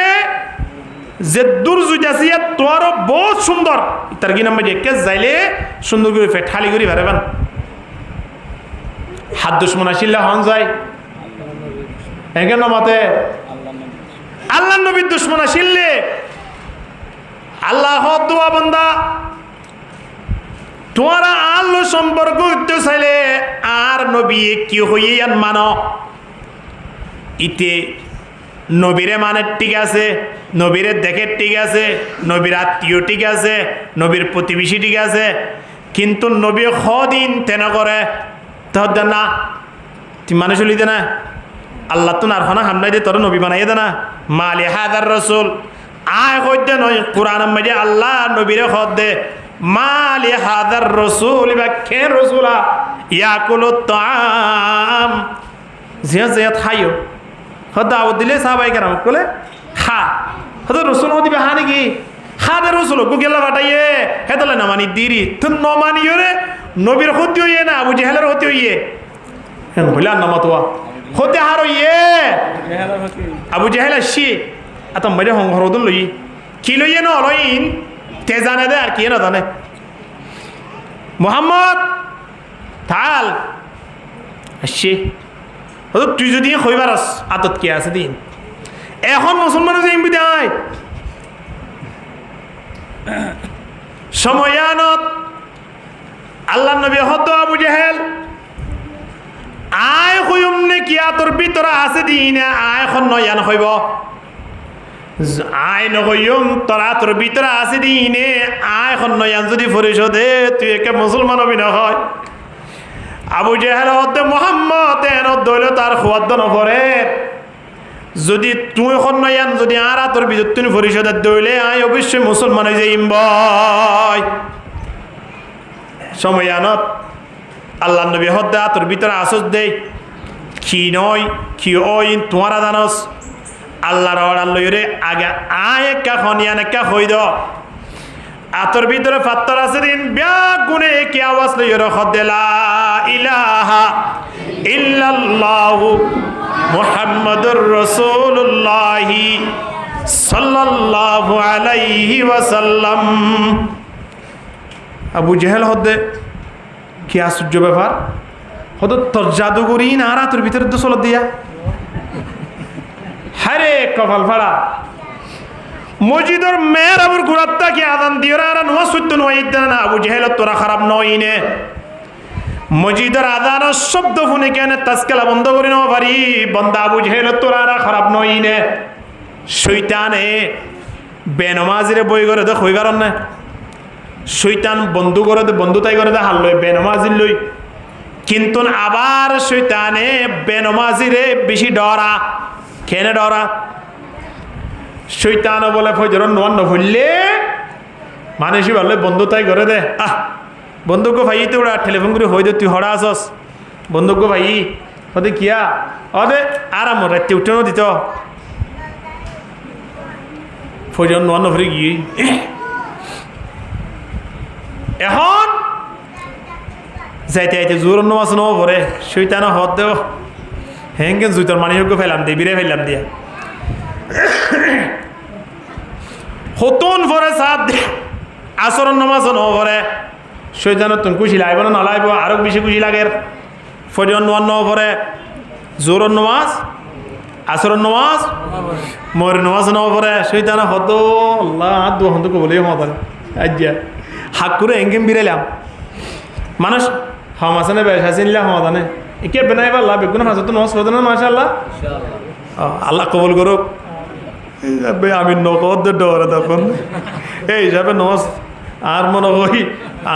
A: যে দূর জুই আছে তোর বহুত সুন্দর তার কিনাম মাঝে কে যাইলে সুন্দর করে ঠালি করে ভেড়াবেন হাত দুশ্মন আসিল্লা হন যায় এখানে মতে আল্লাহ নবীর দুশ্মন আসিল্লে আল্লাহ দোয়া বন্দা তোরা আল্লাহ সম্পর্ক করতে চাইলে আর নবী কি হইয়ে মান ইতে নবীরে মানে ঠিক আছে নবীরে দেখে ঠিক আছে নবীর আত্মীয় ঠিক আছে নবীর প্রতিবেশী ঠিক আছে কিন্তু নবী সদিন তেন করে তহর না তুই মানে চলি দে না আল্লাহ তো নার খানা হামলাই দে তোর নবী বানাই দে না মালি হাদার রসুল আয় কইতে নয় কোরআন মাঝে আল্লাহ নবীরে খদ দে মালি হাদার রসুল বা খের রসুলা ইয়াকুল তাম জিয়া খাইও দাওয়াত দিলে সাহাবাই কেরাম বলে খা হয়তো রসুল দিবে হা নাকি খা দে রসুল গুগেলা বাটাইয়ে হেতলে না মানি দিরি তো ন মানিও রে নবীর হতি হইয়ে না আবু জেহেলের হতি হইয়ে হ্যাঁ বলে আর নামাতোয়া হতে হার হইয়ে আবু জেহেল আসছি আতম বাইরে হরদুল লই কি লইয়ে ন লইন তে জানে দে আর কি না জানে মোহাম্মদ থাল আসছি তুই যদি খইবারস আতত কে আছে দিন এখন মুসলমান দেয় সময়ানত আল্লাহ নবী হত আবু জেহেল আয় হইম নে কি তোর ভিতরে আছে দিন আয় এখন নয়ান হইব আয় নহইম তোরা তোর ভিতরে আছে দিনে আয় এখন নয়ান যদি পরিশোধে তুই একে মুসলমান হবি না হয় আবু জেহেল হতে মোহাম্মদ এন দইল তার খোয়াদ নপরে যদি তুই এখন নয়ান যদি আর তোর ভিতর তুমি পরিশোধের দইলে আয় অবশ্যই মুসলমান হয়ে যাইম বয় সময়ানত আল্লাহ নবী হদ্দে তোর ভিতরে আসস দে কি নয় কি ওই তোমারা জানস আল্লাহর আল্লাহরে আগে আয় একা খনিয়ান একা হই দ আতর ভিতরে ফাত্তর আছে দিন ব্যাগ গুনে কি আওয়াজ লই রখদে লা ইলাহা ইল্লাল্লাহু মুহাম্মাদুর রাসূলুল্লাহ সাল্লাল্লাহু আলাইহি ওয়াসাল্লাম আবু জেহেল হদে কি আশ্চর্য ব্যাপার হতো তোর জাদুগরি না আর তোর ভিতরে তো চলত দিয়া হারে কপাল ফাড়া মসজিদের মেয়ের আবুর গুড়াত্তা কি আদান দিও আর নোয়া সত্য নোয়া ইদ্দান না আবু জেহেল তোরা খারাপ নয় নে মসজিদের আজানের শব্দ শুনে কেন তাসকেলা বন্ধ করে নেওয়া পারি বন্দা আবু জেহেল তোরা খারাপ নই নে শৈতানে বেনমাজিরে বই করে দে হই কারণ না শৈতান বন্ধু করে দে বন্ধু তাই করে দে হাল লই বেনমাজির লই কিন্তু আবার শৈতানে বেনমাজিরে বেশি ডরা কেন ডরা শৈতান বলে ফজর নোয়ান্ন ভুললে মানুষই বললে বন্ধু তাই করে দে বন্ধুকে ভাই তো ওরা টেলিফোন করে হয়ে দে তুই হরা আসস বন্ধুকে ভাই ওদে কিয়া ওদে আরাম রাতে উঠেও দিত ফজর নোয়ান্ন ভরে গিয়ে এখন যাইতে যাইতে জোর নামাজ নেওয়া পরে শৈতান হদ দেও হেঙ্গে জুতোর মানুষকে ফেলাম দিয়ে বিরে ফেললাম দিয়া হতন পরে সাত আসরণ নামাজ নেওয়া পরে শৈতানের তুমি খুশি লাগবে না নালাইব আরো বেশি খুশি লাগে ফজর নোয়ান নেওয়া পরে জোর নামাজ আসরণ নামাজ মর নামাজ নেওয়া পরে শৈতান হত আল্লাহ দু হন্ত বলেই মত আজ্ঞা হাক করে হেঙ্গেম বিরাইলাম মানুষ হাম আছে না বেশ হাসি নিলে হামা জানে একে বেনাই পারলা বেগুন হাসত নজ পড়ে না মাশাআল্লাহ আল্লাহ কবুল করুক আমি নকদ ডরে তখন এই হিসাবে নজ আর মনে করি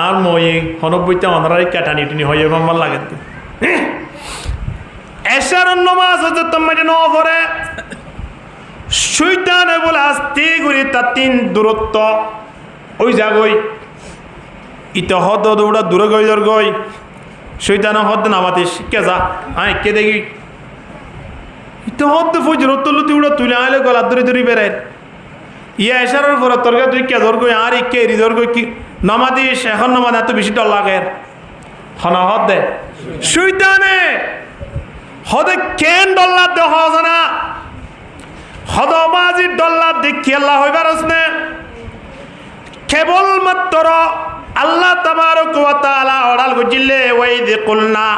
A: আর মই হনব্বইটা অনারাই কাটানি টুনি হয়ে আমার লাগে এসার নমাজ হচ্ছে তোমার নেওয়া পরে শৈতানে বলে আস্তে করে তার তিন দূরত্ব ওই জাগই ইটা হদ দৌড়া দূরে গই দর গই শৈতান হদ নামাতে শিখে যা কে দেখি ইটা হদ ফজর তুলু তুইড়া তুলে আইলে গলা ধরে ধরে বেড়ায় ইয়া এসারের পরে তোর তুই কে ধর গই আর কে রি ধর গই কি নামাদিস এখন নামাজ এত বেশি ডর লাগে হনা হদ দে শৈতানে হদে কেন ডল্লার দে হজ না হদমাজির ডল্লার দেখি আল্লাহ হইবার আসনে কেবলমাত্র আল্লাহ তাবারক ওয়া তাআলা অর্ডার করিলে ওয়াইদ কুলনা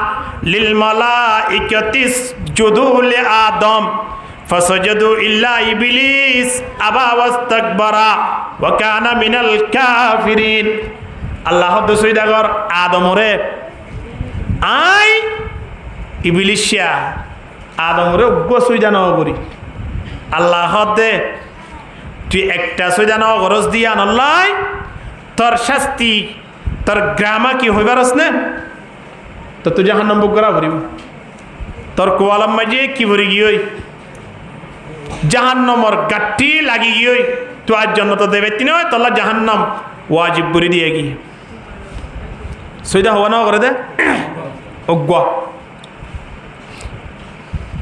A: লিল মালাইকাতি ইসজুদু লি আদম ফাসাজাদু ইল্লা ইবলিস আবা ওয়াস্তাকবারা ওয়া কানা মিনাল কাফিরিন আল্লাহ হদ সুইদাগর আদমরে আই ইবলিসিয়া আদমরে উগ্র সুইদা নাও করি আল্লাহ হদে তুই একটা সুইদা নাও গরজ দিয়া নল্লাই তোর শাস্তি তোর গ্রামা কি হইবার আছে না তো তুই জাহান্নাম বুক করা ভরিব তোর কোয়ালাম মাঝে কি ভরি গিয়ে জাহান্নামর গাঠি লাগি গিয়ে তুই আজ জন্য তো দেবে তিনি তোলা জাহান্নাম ওয়াজিব করে দিয়ে গিয়ে সুইদা হওয়া না করে দে অজ্ঞ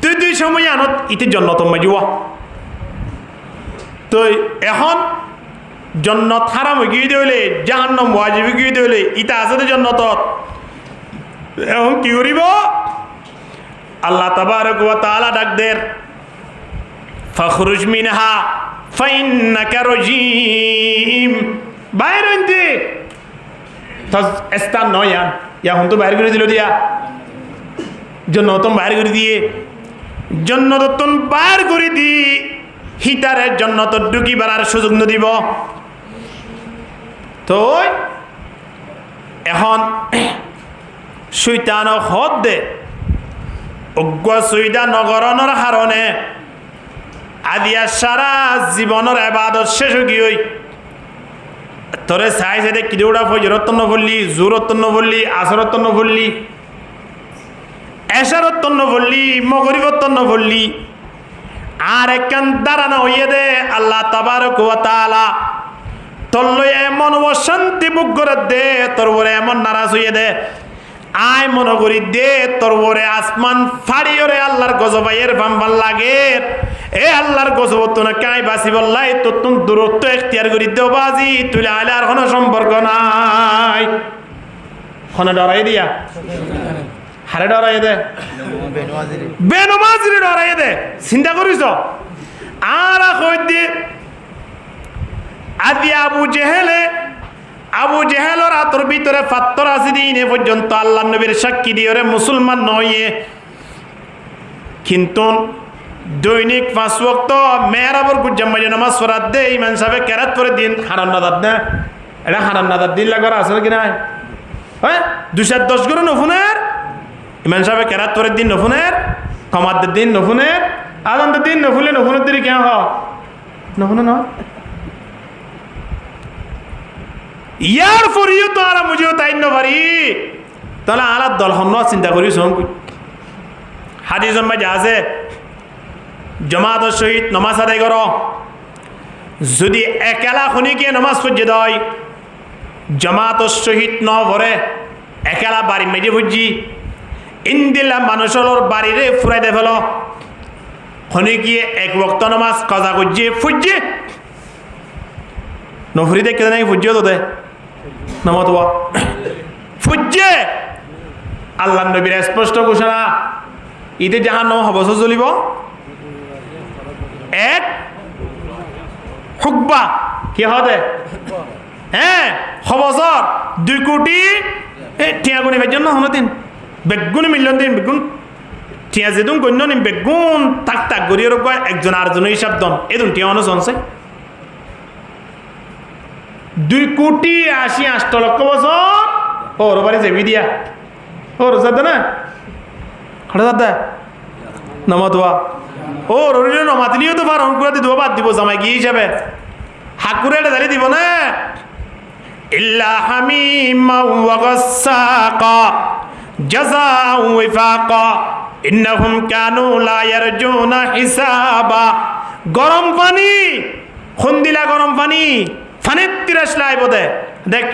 A: তুই দুই সময় আনত ইতি জন্য তো মাঝে তো এখন জন্নত হারাম গিয়ে দিলে জাহান্নাম ওয়াজিব গিয়ে দিলে ইটা আছে জন্নত এখন কি করিব আল্লাহ তাবারক ওয়া তাআলা ডাক দের ফখরুজ মিনহা ফাইন্নাকা রাজিম বাইর হইতে তো স্থান নয় এখন তো বাইর করে দিল দিয়া জন্নতম বাইর করে দিয়ে জন্নতম বাইর করে দি হিতারের জন্নত ঢুকি বেড়ার সুযোগ দিব তো এখন শৈতান হদ দে অজ্ঞ সুইদা নগরণের কারণে আদিয়া সারা জীবনের এবাদত শেষ গিয়ে তোরে চাই চাইতে কিদৌড়া ফজরত নবললি জোরত নবললি আসরত নবললি এশারত নবললি মগরিবত নবললি আর একখান দাঁড়ানো হইয়ে দে আল্লাহ তাবারক ওয়া তাআলা তোর লই এমন অশান্তি বুক করে দে তোর বরে এমন নারাজ হইয়ে দে আয় মনে করি দে তোর বরে আসমান ফাড়ি ওরে আল্লাহর গজবাইয়ের বাম্বাল লাগে এ আল্লাহর গজব তো না কাই বাসি বললাই তো তুম দূরত্ব এখতিয়ার করি দেও বাজি তুলে আলে আর কোনো সম্পর্ক নাই হনে ডরাই দিয়া হারে ডরাই দে বেনমাজিরে ডরাই দে চিন্তা করিস আর কই দি আদি আবু জেহেলের হাতের ভিতরে পাত্তর আছে দিন এ পর্যন্ত আল্লাহ নবীর সাক্ষী দিয়ে ওরে মুসলমান নয় কিন্তু দৈনিক 5 ওয়াক্ত মেহরাবর গুজাম্মাজে নামাজ পড়াত দে ইমান সাহেব কেরাত পরে দিন হারাম নাদাত না এটা হারাম নাদাত দিন লাগার আছে কি না হ্যাঁ 210 করে নফুনের ইমান সাহেব কেরাত তোরের দিন নফুনের কমাদের দিন নফুনের আদান্তের দিন নফুলে নফুনের দিন কেন হ নফুনে ন ইয়ার ফরিও তো আর মুঝেও তাই নভারি তাহলে আলাদ দল হন চিন্তা করি শোন হাদিস জন্মাই যা আছে জমাতের সহিত নমাজ আদায় করো যদি একেলা খনিকে নমাজ পড়ে দেয় জমাতের সহিত ন ভরে একেলা বাড়ি মেজে ফুজি ইন্দিলা মানুষের বাড়িরে ফুরাই দে ফেল খনিকিয়ে এক বক্ত নমাজ কজা করছে ফুজছে নফরি দেখে নাকি ফুজিও তো দে নমত ফুজছে আল্লাহ নবীর স্পষ্ট ঘোষণা ঈদে জাহান্নাম হবস জ্বলিব এক হুকবা কি হবে হ্যাঁ হবসর 2 কোটি টিয়াগুনি ভাইজন না হনো দিন বেগুনি মিলিয়ন দিন বেগুন টিয়া যেদুন গণ্য নিম বেগুন তাক তাক গড়িয়ে রোগ একজন আরেকজনের হিসাব দন এদুন টিয়া অনস অনসে 2 কোটি 88 লক্ষ বছর ওর বাড়ি যাবি দিয়া ওর যাতে না হঠাৎ যাতে নমা দোয়া ও রোজ নমাতিলিও তো পার অঙ্কুরা দিয়ে দোয়া বাদ দিব জামাই গিয়ে হিসাবে হাকুরে দাঁড়িয়ে দিব না ইল্লা হামিমা ওয়া গাসসাকা জাযাআ ওয়াফাকা ইন্নাহুম কানু লা ইয়ারজুনা হিসাবা গরম পানি খন্দিলা গরম পানি ফানির তিরাস লাই বদে দেখ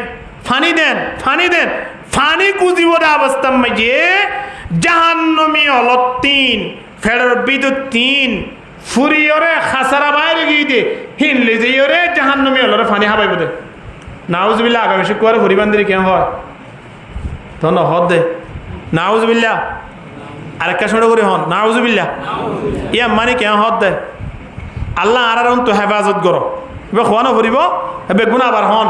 A: ফানি দেন ফানি কুজিবদা অবস্থা মাঝে জাহান্নামী অলত্তিন ফেডার বিদ্যুৎ 3 ফুরিয়রে খাসারা বাইরে গিয়ে দে হিনলে যেয়রে জাহান্নামী অলরে ফানি হাবাই বদে নাউজুবিল্লাহ আগামী শুক্রবার হরিবান্দিরি কেন হয় তখন হদ দে নাউজুবিল্লাহ আরেকটা শুনে করি হন নাউজুবিল্লাহ ইয়া মানে কেন হদ দে আল্লাহ আর তো হেফাজত করো এবার খোয়ানো ফুরিব এবার গুণা আবার হন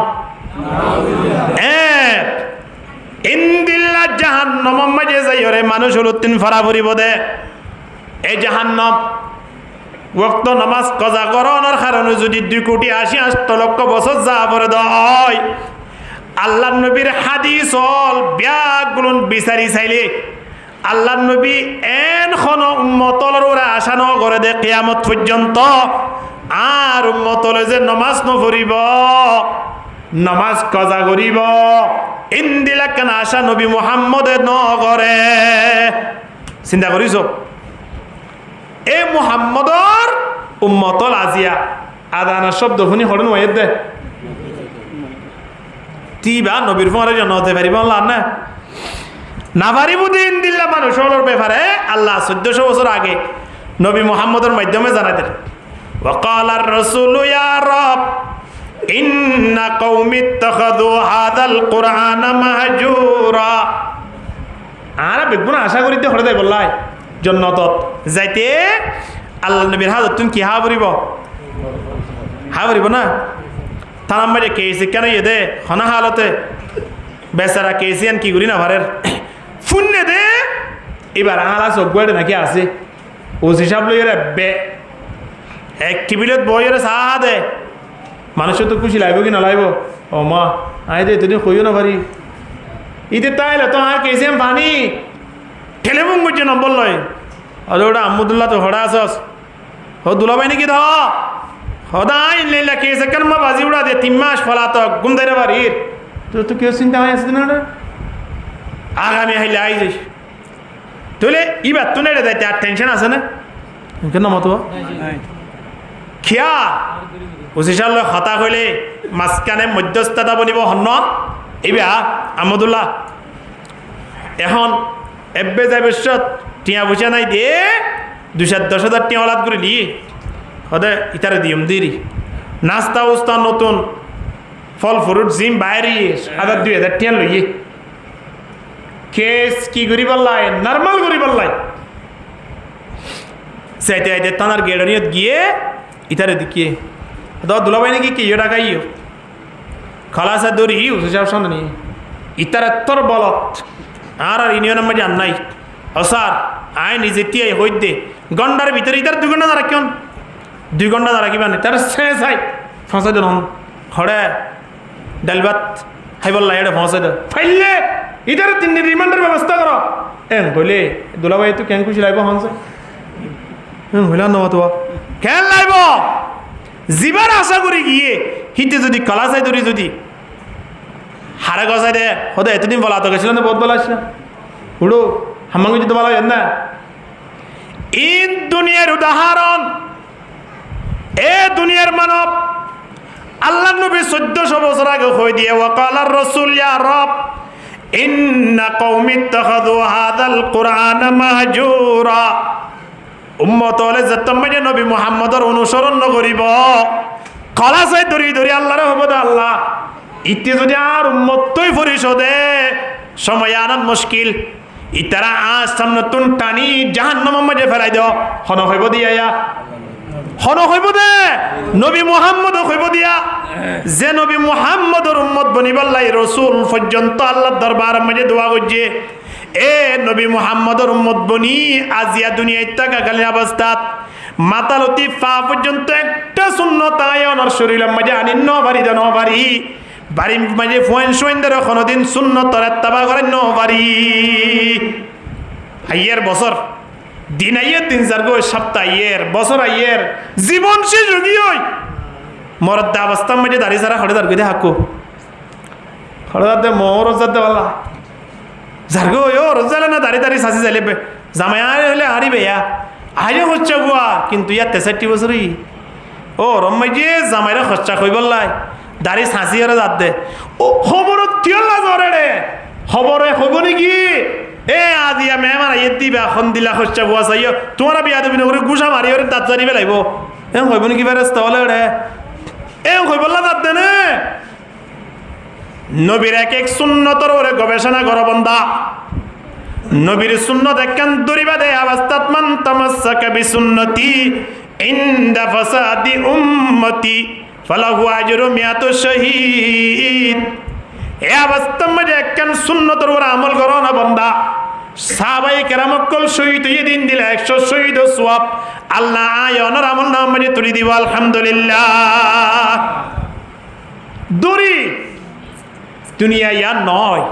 A: ইন্দিল্লা জাহান্নাম মাঝে যাইরে মানুষ হলো 3 ফারা ফুরিব দে এই জাহান্নাম ওয়াক্ত নামাজ কজা করানোর কারণে যদি 2 কোটি 88 লক্ষ বছর যা পরে দেয় আল্লাহ নবীর হাদিস হল ব্যাগুলন বিচারি চাইলে আল্লাহ নবী এনখন উম্মতলের ওরা আশা ন করে দে কিয়ামত পর্যন্ত আর উম্মতলে যে নমাজ নপড়িব নমাজ কজা করিব ইন্দিলা কেন আশা নবী মুহাম্মদে ন করে চিন্তা করিস এই মুহাম্মদর উম্মতল আজিয়া আদানা শব্দ শুনি হরণ ওয়েদ দে তিবা নবীর ফরে জন হতে পারিব না না পারিব দিন দিল্লা মানুষের ব্যাপারে আল্লাহ 1400 বছর আগে নবী মুহাম্মদের মাধ্যমে জানাতেন وقال الرسول يا رب إن قوم اتخذوا هذا القرآن مهجورا আরা বেগুন আশা করিতে হরে দেয় বললাই জন্নতত যাইতে আল্লাহ নবীর হাজত তুমি কি হা বলিব না তার আমারে কেসি কেন ইয়ে দে হনা হালতে বেচারা কেসিয়ান কি করি না ভারের ফুন্নে দে এবার আলা চকুয়াটে নাকি আছে ও হিসাব লই বে এক টিভিলত বইয়ের চাহা দে মানুষের তো খুশি লাগবে কি না লাগব ও মা আই দে তুমি কইও না পারি ইতে তাইলে তো আর কেসিয়াম পানি ঠেলে মুখ বুঝছে নম্বর লয় আর ওটা আহমদুল্লাহ তো হড়া আসস হ দুলাবাই নাকি ধ সদাই লেলা কেসে কেন মা বাজি উড়া দে 3 মাস ফলা তো গুম ধরে বাড়ির তো কেউ চিন্তা হয় আছে না আগামী হাইলে আই যাইস তাহলে ইবার তো নেড়ে দেয় আর টেনশন আছে না কেন মতো খিয়া উচিসাল হতা হইলে মাঝখানে মধ্যস্থতা বনিব হন্য এইবা আহমদুল্লাহ এখন এবে যাই বছর টিয়া বুঝা নাই দিয়ে 210,000 টিয়া ওলাদ করে লি হদে ইতারে দিম দিরি নাস্তা উস্তা নতুন ফল ফ্রুট জিম বাইরে 2,000 টিয়া লইয়ে কেস কি করি পাল্লাই নর্মাল করি পাল্লাই চাইতে আইতে তানার গেড়নিয়ত গিয়ে ইতারে দিকে দুলাবাই নাকি কি ইয়ে টাকাইও খালাসা দৌড়ি উসাব সামনে নিয়ে ইতার তোর বলত আর ইউনিয়নের মাঝে আর নাই ও স্যার আয় নিজে টিয়াই হইত দে গন্ডার ভিতরে ইতার 2 ঘন্টা দাঁড়া কেন 2 ঘন্টা দাঁড়া কিবা নেই তার শেষ হয় ফাঁসা দিন হড়ে ডাল ভাত হাই বললা এটা পৌঁছে দাও ফাইলে ইধার 3 দিন রিমান্ডের ব্যবস্থা করো বলে দুলাভাই তো কেন খুশি লাগবো হনছে হইলা ন তো কেন লাইব জীবার আশা করি গিয়ে হিতে যদি কলা চাই ধরি যদি হারে গসাই দে হতে এতদিন বলা তো গেছিল না বহুত বলা আসছে উড়ো হামাঙ্গি যদি বলা হয় না ইন দুনিয়ার উদাহরণ এ দুনিয়ার মানব আল্লাহ নবী 1400 বছর আগে কই দিয়ে ওয়াকালার রাসূল ইয়া রব ইন্না কওমি ইত্তাখাযু হাযাল কুরআনা মাহজুরা উম্মত হলে যতমানে নবী মুহাম্মদর অনুসরণ নকরিব কলা চাই ধরি ধরি আল্লাহর হবদ আল্লাহ ইতে যদি আর উম্মতই পরিশোধে সময় আনাত মুশকিল ইতারা আজ সামনে তুন টানি জাহান্নামের মধ্যে ফেলাই দাও হন হইব দিয়া হন হইব দে নবী মুহাম্মদ হইব দিয়া যে নবী মুহাম্মদর উম্মত বনিবাল্লাই রাসূল পর্যন্ত আল্লাহর দরবারের মধ্যে দোয়া করছে এ নবী মুহাম্মদর উম্মত বনি আজিয়া দুনিয়ায় থাকাকালীন অবস্থাত মাতালতি পা পর্যন্ত একটা সুন্নত আয় ওনার শরীরের মধ্যে আনি নবারি দে নবারি বাড়ির মাঝে ফোন সোয়েন্দার কোনোদিন সুন্নতর এত্তাবা করেন নবারি আইয়ের বছর দিন আইয়ের 3-4 গো সপ্তাহ আইয়ের বছর আইয়ের জীবন শেষ যোগী হই মরদ্দা অবস্থার মধ্যে দাঁড়িয়ে সারা হড়েদার গিয়ে হাকু হড়েদার দে মোর রোজার দেওয়ালা যারগো ও রোজালে না দাঁড়িয়ে দাঁড়িয়ে সাঁচি যাইলে জামাই হলে হারিবে ইয়া আইরে হচ্ছে গুয়া কিন্তু ইয়া 63 বছরই ও রম্মাই যে জামাইরা খরচা কই বললাই দাঁড়িয়ে সাঁচি আর যাত দে ও খবরত কিয়লা জরে রে খবরে হইব নাকি এ আদিয়া মেহমান আইয়ে দিবা খন দিলা খরচা গুয়া চাইও তোমার বিয়া দেবি নগরে গুসা মারি ওরে দাঁত জানিবে লাগবো এম হইব নাকি বেরেস্তা হলে রে এম হই বললা দাঁত দেনে নবীর এক এক সুন্নতর ওরে গবেষণা করো বন্দা নবীর সুন্নত একখান দরিবা দে অবস্থাত মান তামাসসাকা বিসুন্নতি ইনদা ফাসাদি উম্মতি ফালাহু আজরু মিয়াতু শহীদ এ অবস্থার মধ্যে একখান সুন্নতর ওরে আমল করো না বন্দা সাহাবায়ে কেরামকল শহীদ হয়ে দিন দিলে 100 শহীদ সওয়াব আল্লাহ আয়নার আমল নাম মধ্যে তুলি দিব আলহামদুলিল্লাহ দরি দুনিয়া ইয়া নয়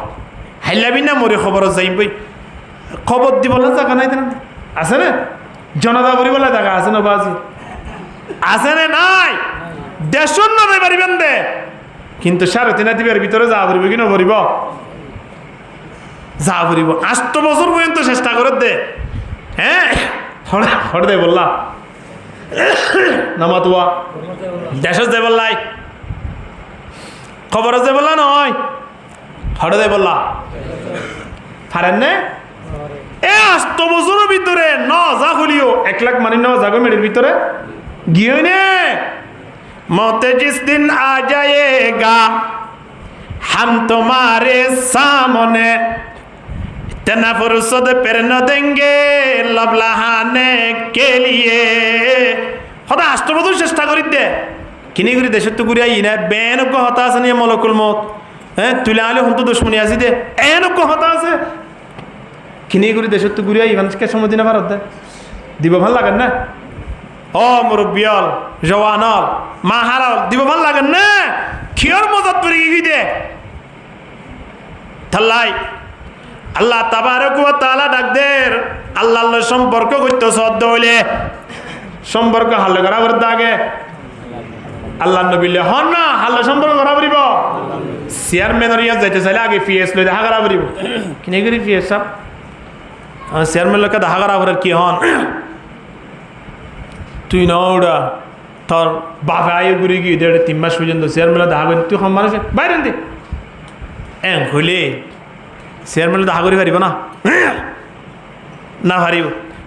A: হাইলাবি না মরে খবর যাইবই খবর দিব না জায়গা নাই আছে না জনতা করিবলা জায়গা আছে না বাজি আছে না নাই দেশন না পারিবেন দে কিন্তু 3.5 দিবের ভিতরে যা করিব কি না করিব যা করিব 8 বছর পর্যন্ত চেষ্টা করে দে হ্যাঁ হড় দে বললা নামাতুয়া দেশ দে বললাই খবর দে বললা নয় হড় দে বললা পারেন না এ 8 বছরের ভিতরে ন যা খুলিও 1 লাখ মানে ন জাগো মেডির ভিতরে গিয়ে নে মতে জিস দিন আ যায়েগা हम तुम्हारे सामने इतना फुर्सत फिर न देंगे लब लहाने के लिए খোদা 8 বছর চেষ্টা করি দে কিনি করি দেশত তো ঘুরে আই না বেন কো হতা আছে নি মলকুল মত হ্যাঁ তুলে আলে হন তো দুশমনি আসি দে এন কো হতা আছে কিনি করি দেশত তো ঘুরে আই মানুষকে সময় দিনা ভারত দে দিব ভাল লাগেন না ও মুরব্বিয়াল জওয়ানাল মাহারাল দিব ভাল লাগেন না কিয়র মজত পড়ে গই দে তাল্লাই আল্লাহ তাবারক ওয়া তাআলা ডাক দের আল্লাহ আল্লাহ সম্পর্ক করতে সদ্দ হইলে সম্পর্ক হাল করা করতে আগে আল্লাহ নবীলে হন না হাল সম্পর্ক করা পড়িব চেয়ারম্যানের ইয়াত যাইতে চাইলে আগে পিএস লই দেখা করা পড়িব কিনে করি পিএস সাহেব চেয়ারম্যান লোকে দেখা করা করে কি হন তুই না ওটা তোর বাপে আয় ঘুরে গিয়ে 3 মাস পর্যন্ত চেয়ারম্যান দেখা করি তুই সম মানুষ বাইরে দে হইলে চেয়ারম্যান দেখা করি পারিব না না পারিব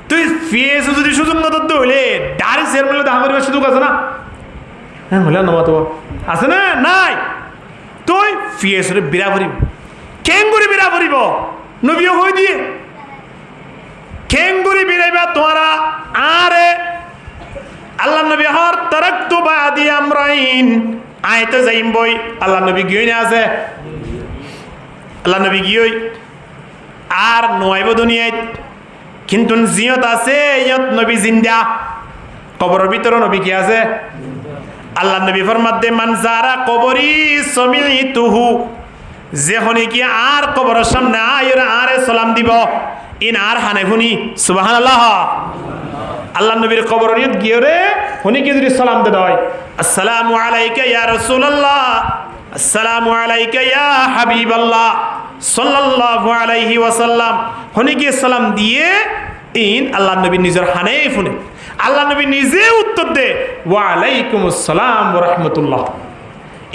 A: তুই পিএস যদি সুযোগ না তো হইলে ডাইরেক্ট চেয়ারম্যান দেখা করিবার সুযোগ আছে না হলে নবা তো আছে না নাই তুই পিএস রে বিরা ভরিব কেন করে বিরা ভরিব নবীও কই দিয়ে কেন করে বিরাইবা তোরা আরে আল্লাহ নবী হর তারাকতু বাদি আমরাইন আইতে যাইম বই আল্লাহ নবী গিয়ে না আছে আল্লাহ নবী গিয়ে আর নয়ব দুনিয়ায় কিন্তু জিয়ত আছে ইয়ত নবী জিন্দা কবরের ভিতরে নবী কি আছে আল্লাহ নবী ফরমাতে মান যারা কবরি সামিতুহু যে হনি কি আর কবরের সামনে আরে সালাম দিব ইন আর হানে শুনি সুবহানাল্লাহ আল্লাহ নবীর কবর নিয়ত গিয়ে রে হনি কি যদি সালাম দে হয় আসসালামু আলাইকা ইয়া রাসূলুল্লাহ আসসালামু আলাইকা ইয়া হাবিবাল্লাহ সাল্লাল্লাহু আলাইহি ওয়াসাল্লাম হনি কি সালাম দিয়ে ইন আল্লাহ নবী নিজের হানে শুনে আল্লাহ নবী নিজে উত্তর দে ওয়া আলাইকুমুস সালাম ওয়া রাহমাতুল্লাহ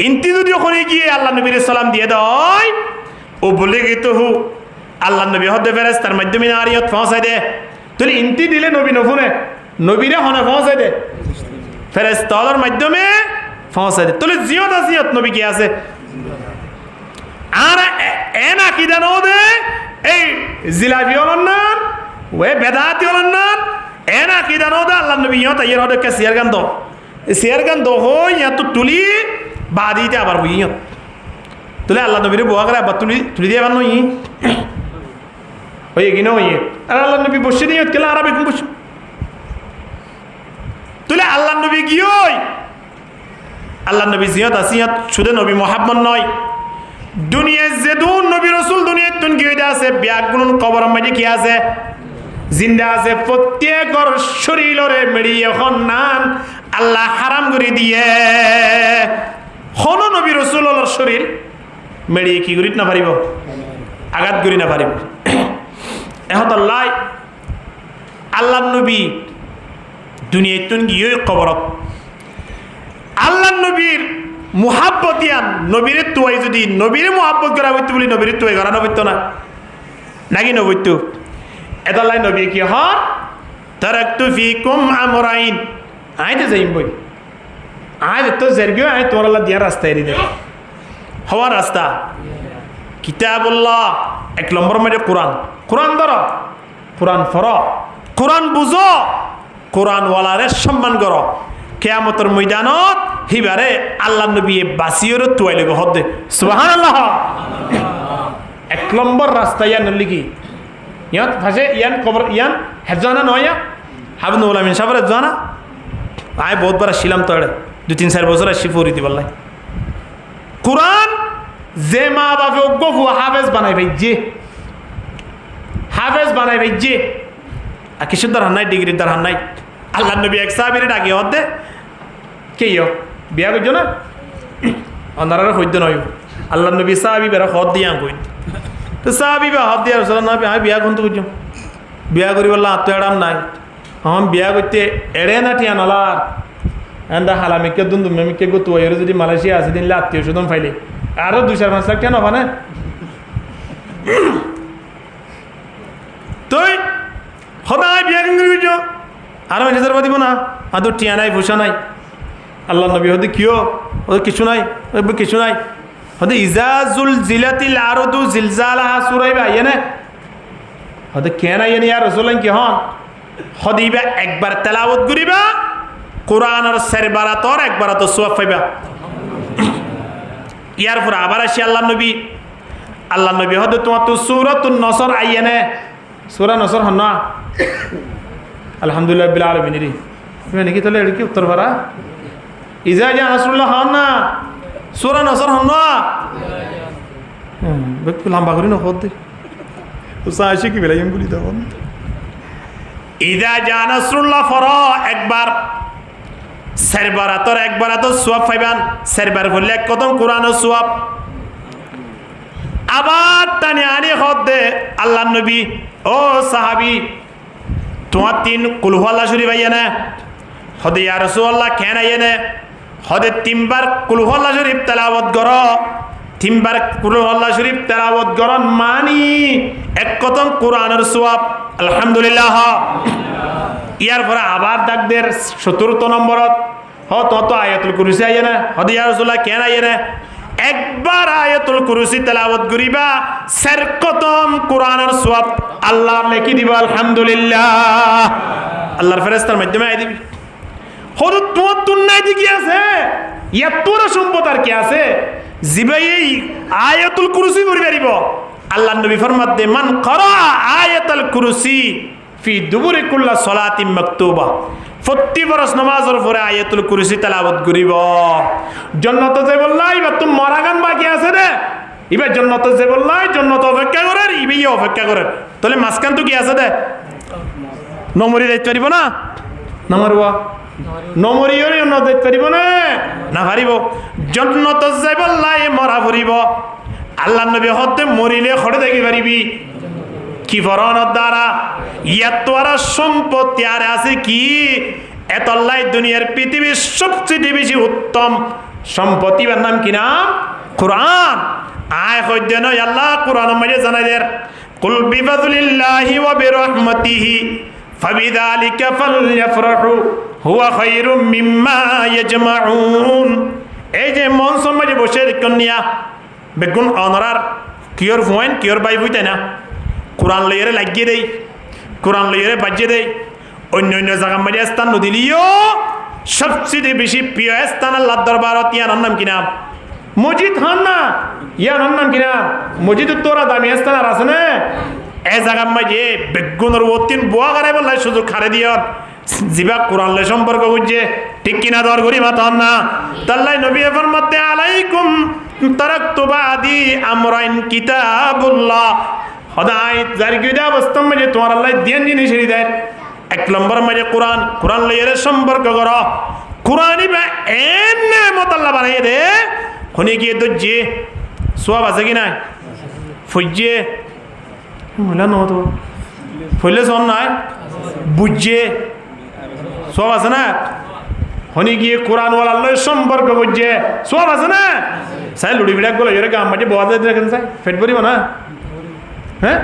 A: ইনতি যদি ওখানে গিয়ে আল্লাহ নবীর সালাম দিয়ে দেয় ও বলে গিয়ে তো আল্লাহ নবী হতে ফেরেশতার মাধ্যমে নারিয়ত পৌঁছায় দে তাহলে ইনতি দিলে নবী নফুনে নবীরে হনে পৌঁছায় দে ফেরেশতার মাধ্যমে পৌঁছায় দে তাহলে জিয়ত আসিয়ত নবী কি আছে আর এন আকিদা নো দে এই জিলাপি অলন্নান ওয়ে বেদাতি অলন্নান এন আকিদা নো দে আল্লাহ নবী ইয়ত আইয়ের হতে কে সিয়ার গান দো হই ইয়া তো তুলি বাদিতে আবার বুঝিও তুলে আল্লাহ নবীরে বোয়া করে আবার তুলি দিয়ে আবার নই হয়ে কিনা হইয়ে আর আল্লাহ নবী বসে দিয়ে কেলা আরবে কোন বসে তুলে আল্লাহ নবী গিয়েই আল্লাহ নবী জিয়ত আসিয়াত শুধু নবী মোহাম্মদ নয় দুনিয়ায় যে দুন নবী রসুল দুনিয়ায় তুন কি হইতে আছে ব্যাগুন কবর মাঝে কি আছে জিন্দা আছে প্রত্যেকর শরীরে মেড়ি এখন নান আল্লাহ হারাম করে দিয়ে হন নবী রসুলের শরীর মেড়িয়ে কি করি না পারিব আঘাত করি না পারিব এহত আল্লাহ নবী দুনিয়ায় তুন গিয়ে কবরত আল্লাহ নবীর মুহাব্বতিয়ান নবীরে তুয়াই যদি নবীরে মুহাব্বত করা হইতো বলি নবীরে তুয়াই করা নবইতো না নাকি নবইতো এদাল্লাই নবী কি হন তারাকতু ফিকুম আমরাইন আইতে যাইম বই আয় তো জেরগিও আয় তোমার আল্লাহ দিয়া রাস্তা এরি দে হওয়ার রাস্তা কিতাবুল্লাহ এক নম্বর মধ্যে কোরআন ধর কোরআন ফর কোরআন বুঝো কোরআন ওয়ালারে সম্মান করো কিয়ামতের ময়দানত হিবারে আল্লাহ নবী বাসিয়র তুয়াই লইব হদে সুবহানাল্লাহ এক নম্বর রাস্তা ইয়ান লিখি ইয়াত ভাষে ইয়ান কবর ইয়ান হেফজানা নয়া হাবনু আলামিন সাবরে জানা আয় বহুতবার ছিলাম তো 2-3-4 বছর আসি ফরি দি বললাই কোরআন যে মা বাপে গফু হাফেজ বানাই ভাই যে আর কিসের দরকার নাই ডিগ্রির দরকার নাই আল্লাহ নবী এক সাহাবীর ডাকি হদে কেইও বিয়া করছো না অন্ধারে হইত নয় আল্লাহ নবী সাহাবী বেরা হদ দিয়া কই তো সাহাবী বা হদ দিয়া রসুল না আমি বিয়া কোন তো করছো বিয়া করি বললাম আত্মীয় নাই বিয়া করতে এড়ে না টিয়া নলার এন্দা হালামিকে দুন মেমিকে গো এর যদি মালয়েশিয়া আছে দিনলে আত্মীয় স্বজন ফাইলে আরো 2-4-5 লাখ টাকা নবা না তুই সদায় বিয়া কেন করছ আর আমি নিজের দিব না আদর টিয়া নাই ভূষা নাই আল্লাহ নবী হতে কিয় ওদের কিছু নাই হতে ইজাজুল জিলাতিল আরদু জিলজালাহা সুরাইবা আইনে হতে কেন আইনে ইয়া রাসূলুল্লাহ কি হন হদিবা একবার তেলাওয়াত করিবা কোরআনের সারবারাতর একবার তো সওয়াব পাইবা ইয়ার পর আবার আসি আল্লাহ নবী হতে তোমার তো সূরাতুন নসর আইনে সূরা নসর হন না আলহামদুলিল্লাহ বিল আলামিন রে তুমি নাকি তাহলে এর কি উত্তর পারা ইজা জা রাসূলুল্লাহ হন না সূরা নসর হন না বেক লম্বা করি না হদ তো সাইশি কি বেলাইম বলি তখন ইজা জা রাসূলুল্লাহ ফরা একবার সারবারাতর একবার তো সওয়াব পাইবান সারবার বললে কত কোরআনের সওয়াব আবার টানে আনি হদে আল্লাহ নবী ও সাহাবী তোমার 3 কুল হুয়াল্লাহ শরীফ আইয়ানে হদে ইয়া রাসূলুল্লাহ কেন আইয়ানে হদে 3 বার কুল হুয়াল্লাহ শরীফ তেলাওয়াত করো 3 বার কুল হুয়াল্লাহ শরীফ তেলাওয়াত করন মানি এক কত কোরআনের সওয়াব আলহামদুলিল্লাহ ইয়ার পরে আবার ডাকদের 74 নম্বরত তো আয়াতুল কুরসি আইয়ানে হদে ইয়া রাসূলুল্লাহ কেন আইয়ানে একবার আয়াতুল কুরসি তেলাওয়াত করিবা সার কতম কোরআনের সওয়াব আল্লাহ লিখি দিব আলহামদুলিল্লাহ আল্লাহর ফেরেশতার মাধ্যমে আই দিবি হদু তোমার তুন্নাই দি কি আছে ইয়া তোর সম্পদ আর কি আছে জিবাই আয়াতুল কুরসি পড়ি পারিব আল্লাহ নবী ফরমাত দে মান করা আয়াতুল কুরসি ফি দুবুরি কুল্লা সালাতিন মাকতুবা প্রতি বরস নামাজের পরে আয়াতুল কুরসি তেলাওয়াত করিব জান্নাতে যাই বললাই বা তুমি মরা গান বাকি আছে রে এবার জন্নত যে বললাই জন্নত অপেক্ষা করেন ইবে অপেক্ষা করেন তাহলে মাঝখান তো কি আছে দে নমরি দায়িত্ব পারিব না না মারব নমরিও দায়িত্ব পারিব না পারিব জন্নত যে বললাই মরা ফুরিব আল্লাহ নবী হতে মরিলে খড়ে দেখি পারিবি কি ফরনের দ্বারা ইয়াত আর সম্পত্তি আর আছে কি এতল্লাই দুনিয়ার পৃথিবীর সবচেয়ে বেশি উত্তম সম্পত্তি এর নাম কি নাম কোরআন আয় হইতে নয় আল্লাহ কোরআন মাঝে জানাই দের কুল বিফাদলিল্লাহি ওয়া বিরহমাতিহি ফাবিযালিকা ফালইফরাহু হুয়া খায়রুম মিম্মা ইয়াজমাউন এই যে মঞ্চ মাঝে বসে কন্যা বেগুন অনরার কিওর পয়েন্ট কিওর বাই হইতে না কোরআন লইরে লাগিয়ে দেই কোরআন লইরে বাজিয়ে দেই অন্য অন্য জায়গা মাঝে স্থান নদিলিও সবচেয়ে বেশি প্রিয় স্থান আল্লাহ দরবারত ইয়ার নাম কি নাম মসজিদ হন না ইয়ার নাম কি নাম মসজিদ তোরা দামি স্থান আর আছে না এই জায়গা মাঝে বেগুনের ওতিন বুয়া গারাই বললাই সুযোগ খারে দিও জিবা কোরআন লে সম্পর্ক বুঝছে ঠিক কিনা দর করি মাতান না তাল্লাই নবী ফরমাতে আলাইকুম তারাকতু বাদি আমরাইন কিতাবুল্লাহ সদায় জারি করে দেওয়া অবস্থা মাঝে তোমার আল্লাহ দিয়ান জিনিস দেয় এক নম্বর মাঝে কোরআন কোরআন লইয়ের সম্পর্ক কর কোরআনই বা এনে মত আল্লাহ বানাইয়ে দে শুনি গিয়ে দর্জে সব আছে কি নাই ফুজে মহিলা নহতো ফুললে সব নাই বুঝছে সব আছে না শুনি গিয়ে কোরআন ওয়াল্লাহ সম্পর্ক বুঝছে সব আছে না চাই লুড়ি বিড়াক গেল এর গাম মাঝে বয়া যায় দেখেন চাই ফেট ভরিব না হ্যাঁ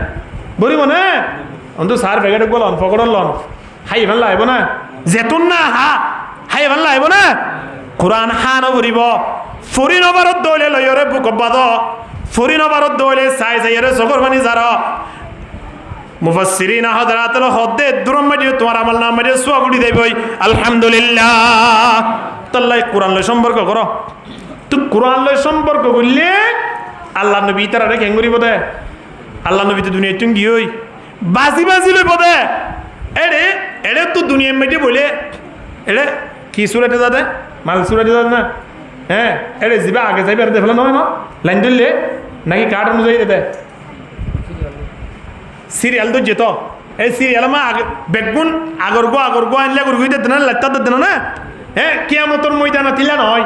A: বলিব না অন্তু সার প্যাকেট গেল পকড়ন লন হাই ভাল লাগব না যেতুন না হাই ভাল লাগব না কোরআন হা নভরিব ফুরি নবারত দৌলে লয়রে বুক বাদ ফুরি নবারত দৌলে চাই চাইরে চকর পানি যার মুফাসসিরিন হযরাতুল হদ্দে দুরম মাঝে তোমার আমল নাম মাঝে সোয়া গুড়ি দেবই আলহামদুলিল্লাহ তাল্লাই কোরআন লয় সম্পর্ক করো তুই কোরআন লয় সম্পর্ক করলে আল্লাহ নবী তারা রে কেঙ্গুরি বদে আল্লাহ নবী তো দুনিয়া তুই গিয়ে বাজি বাজি লই বদে এড়ে এড়ে তো দুনিয়ার মেটে বলে এড়ে কি সুরাটে যাতে মাল সুরাটে যাতে না হ্যাঁ এড়ে যাবে আগে যাইবে আর দেখলে নয় না লাইন ধরলে নাকি কার্ড অনুযায়ী দেবে সিরিয়াল তো যেত এই সিরিয়াল মা আগে বেগুন আগর গো আনলে আগর গই দিতে না লাত্তা দিতে না হ্যাঁ কিয়ামতর ময়দান তিলা নয়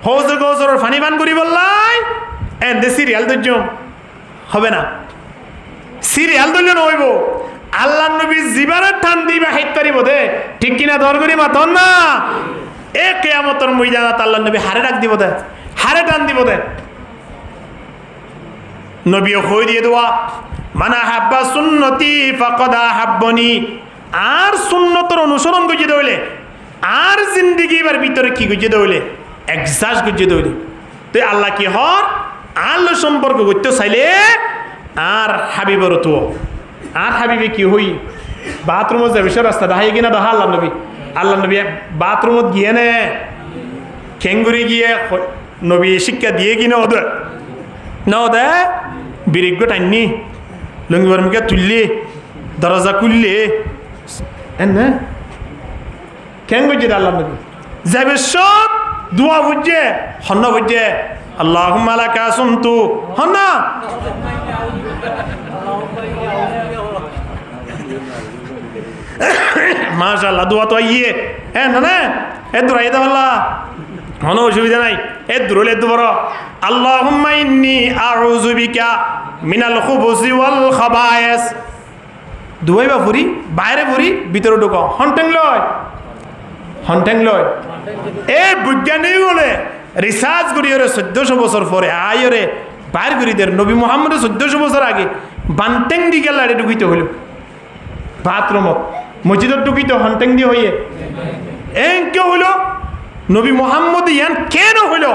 A: হজর গজর ফানি বান করি বললাই এন্ড সিরিয়াল ধৈর্য হবে না সিরিয়াল ধরলে নইব আল্লাহ নবী জীবনের টান দিবা হাইত পারিব দে ঠিক কিনা দর করি মাতন না এ কিয়ামতের ময়দানত আল্লাহ নবী হারে ডাক দিব দে হারে টান দিব দে নবীও কই দিয়ে দেওয়া মানা হাব্বা সুন্নতি ফাকাদ আহাব্বানি আর সুন্নতের অনুসরণ কইতে দইলে আর জিন্দেগি বার ভিতরে কি কইতে দইলে এক্সাস কইতে দইলে তো আল্লাহ কি হর আল্লাহ সম্পর্ক করতে চাইলে আর হাবিবর তো আর হাবিবে কি হই বাথরুমত যাবে সে রাস্তা দাহাই কিনা দাহা আল্লাহ নবী বাথরুমত গিয়ে নে খেঙ্গুরি গিয়ে নবী শিক্ষা দিয়ে কিনা ওদের না ওদে বিরিজ্ঞ টাইনি লুঙ্গি বর্মিকা তুললে দরজা খুললে এনে খেঙ্গুজি আল্লাহ নবী যাবে সব দোয়া বুঝছে হন্ন বুঝছে আল্লাহুম্মা লাকা আসুমতু হন্ন মাশাআল্লাহ দোয়া তো ইয়ে হ্যাঁ না না এ দূর আইতে পারলা কোনো অসুবিধা নাই এ দূর হলে এত বড় আল্লাহুম্মা ইন্নী আউযু বিকা মিনাল খুবুসি ওয়াল খাবায়েস দুই বা ফুরি বাইরে ফুরি ভিতরে ঢুকো হন্টেং লয় এ বিজ্ঞানী বলে রিসার্চ করি ওরে 1400 বছর পরে আয়রে বাইর করি দের নবী মুহাম্মদের 1400 বছর আগে বান্টেং দি গেল আরে ঢুকিতে হইল বাথরুমত মসজিদত ঢুকিতে হন্টেং দি হইয়ে এন কে হইল নবী মুহাম্মদ ইয়ান কেন হইল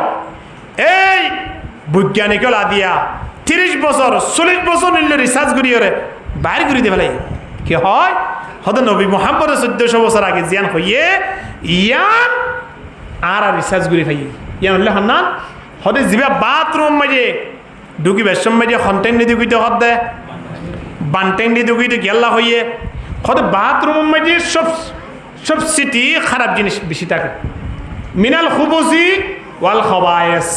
A: এই বৈজ্ঞানিক আদিয়া 30 বছর 40 বছর নিলে রিসার্চ করি ওরে বাইর করি দিয়ে ফেলে কি হয় হয়তো নবী মুহাম্মদের 1400 বছর আগে জিয়ান হইয়ে ইয়ান আর রিসার্চ করি ফাইয়ে ইয়ান হলে হান্নান হতে যা বাথরুম মাঝে ঢুকি বেশম মাঝে হন্টেং দি ঢুকিতে হত দে বান্টেং দি ঢুকিতে গেল্লা হইয়ে হতে বাথরুম মাঝে সব সিটি খারাপ জিনিস বেশি থাকে মিনাল খুবুসি ওয়াল খাবায়েস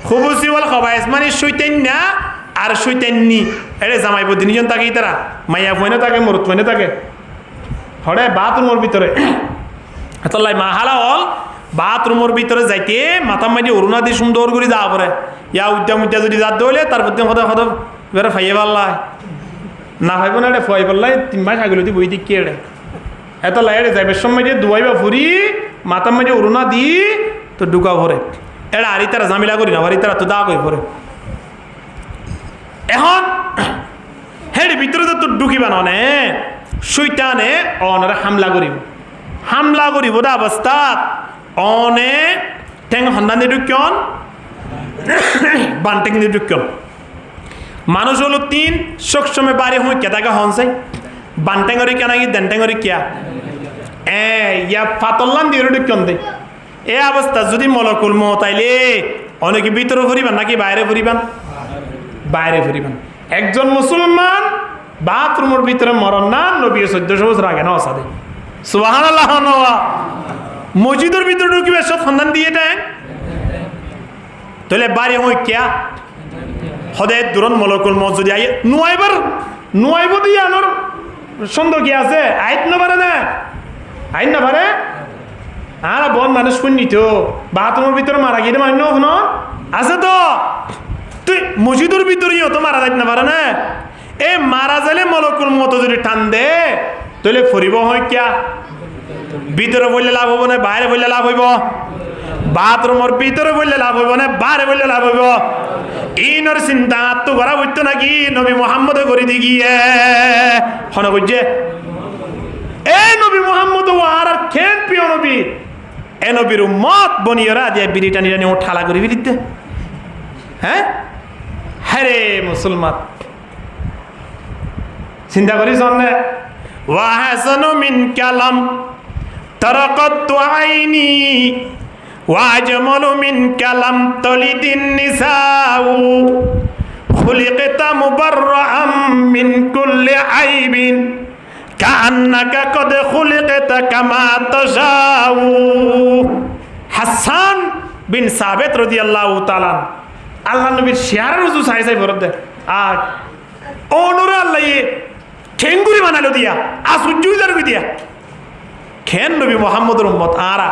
A: খুবুসি ওয়াল খাবাইস মানে শৈতান না আর শৈতান্নি এরে জামাই বদিনিজন থাকে তারা মাইয়া ফোনে থাকে মরুত ফোনে থাকে হরে বাথরুমের ভিতরে এতলাই মা হালা হল বাথরুমের ভিতরে যাইতে মাথা মাইতে অরুণা দিয়ে সুন্দর করে যাওয়া পরে ইয়া উদ্যা মুদ্যা যদি যাত দৌলে তার প্রতি হতে হতে বেড়ে ফাইয়ে পাল্লাই না ফাইব না রে ফাই পাল্লাই 3 মাস আগলতি বই দিকে এড়ে এত লাইড়ে যাইবে সময় দিয়ে দুয়াইবা ফুরি মাথা মাইতে অরুণা দি তো ঢুকা ভরে এরা আরি তারা ঝামেলা করি না আরি তারা তো দা কই পরে এখন হেড ভিতরে তো ঢুকিবা ননে শৈতানে অনরে হামলা করিব দা অবস্থা অনে ঠেং সন্ধান নিরুক্ষণ বানটেং নিরুক্ষণ মানুষ হলো 3 সবসময় বাড়ি হুঁ কেতাকে হনসাই বানটেঙরি কেনা কি দেনটেঙরি কিয়া ইয়া ফাতল্লান দিয়ে নিরুক্ষণ দে এ অবস্থা যদি মলকুল মত আইলে অনেকে ভিতরে ফুরিবান নাকি বাইরে ফুরিবান বাইরে ফুরিবান একজন মুসলমান বাথরুমের ভিতরে মরণ না নবী 1400 বছর আগে না অসাদে সুবহানাল্লাহ নওয়া মসজিদের ভিতরে ঢুকিবে সব সন্ধান দিয়ে দেন তাহলে বাড়ি হই কিয়া হদায়ত দুরন মলকুল মত যদি আই নুয়াইব দিয়ে আনোর সুন্দর কি আছে আইত না পারে না আইন না পারে আর বন মানুষ শুনি তো বাথরুমের ভিতরে মারা গিয়ে মান্য ন আছে তো তুই মসজিদের ভিতরে তো মারা যাইতে না পারে না এ মারা যাইলে মলকুল মতো যদি টান দে তাহলে ফুরিব হয় কিয়া ভিতরে বললে লাভ হবো না বাইরে বললে লাভ হইব বাথরুমের ভিতরে বললে লাভ হইব না বাইরে বললে লাভ হইব ইনর চিন্তা তো করা হইতো নাকি নবী মোহাম্মদ করে দি গিয়ে হন বুঝছে এ নবী মোহাম্মদ আর খেন প্রিয় নবী এ নবীর উম্মত বনিয়রা দিয়ে বিড়ি টানি টানি ও ঠালা করে বিড়িতে হ্যাঁ হ্যারে মুসলমান চিন্তা করি সামনে ওয়াহাসানু মিন কালাম তারাকাতু আইনি ওয়াজমালু মিন কালাম তালিদিন নিসাউ খুলিকতা মুবাররাআম মিন কুল্লি আইবিন কাআন্নাকা কদ খুলিকতা কামা তাশাউ হাসান বিন সাবিত রাদিয়াল্লাহু তাআলা আল্লাহ নবীর শেয়ার রুজু চাই ভরত দে আর অনুরা আল্লাহ ঠেঙ্গুরি বানালো দিয়া আসুজ্জুইদার দিয়া খেন নবী মোহাম্মদের উম্মত আরা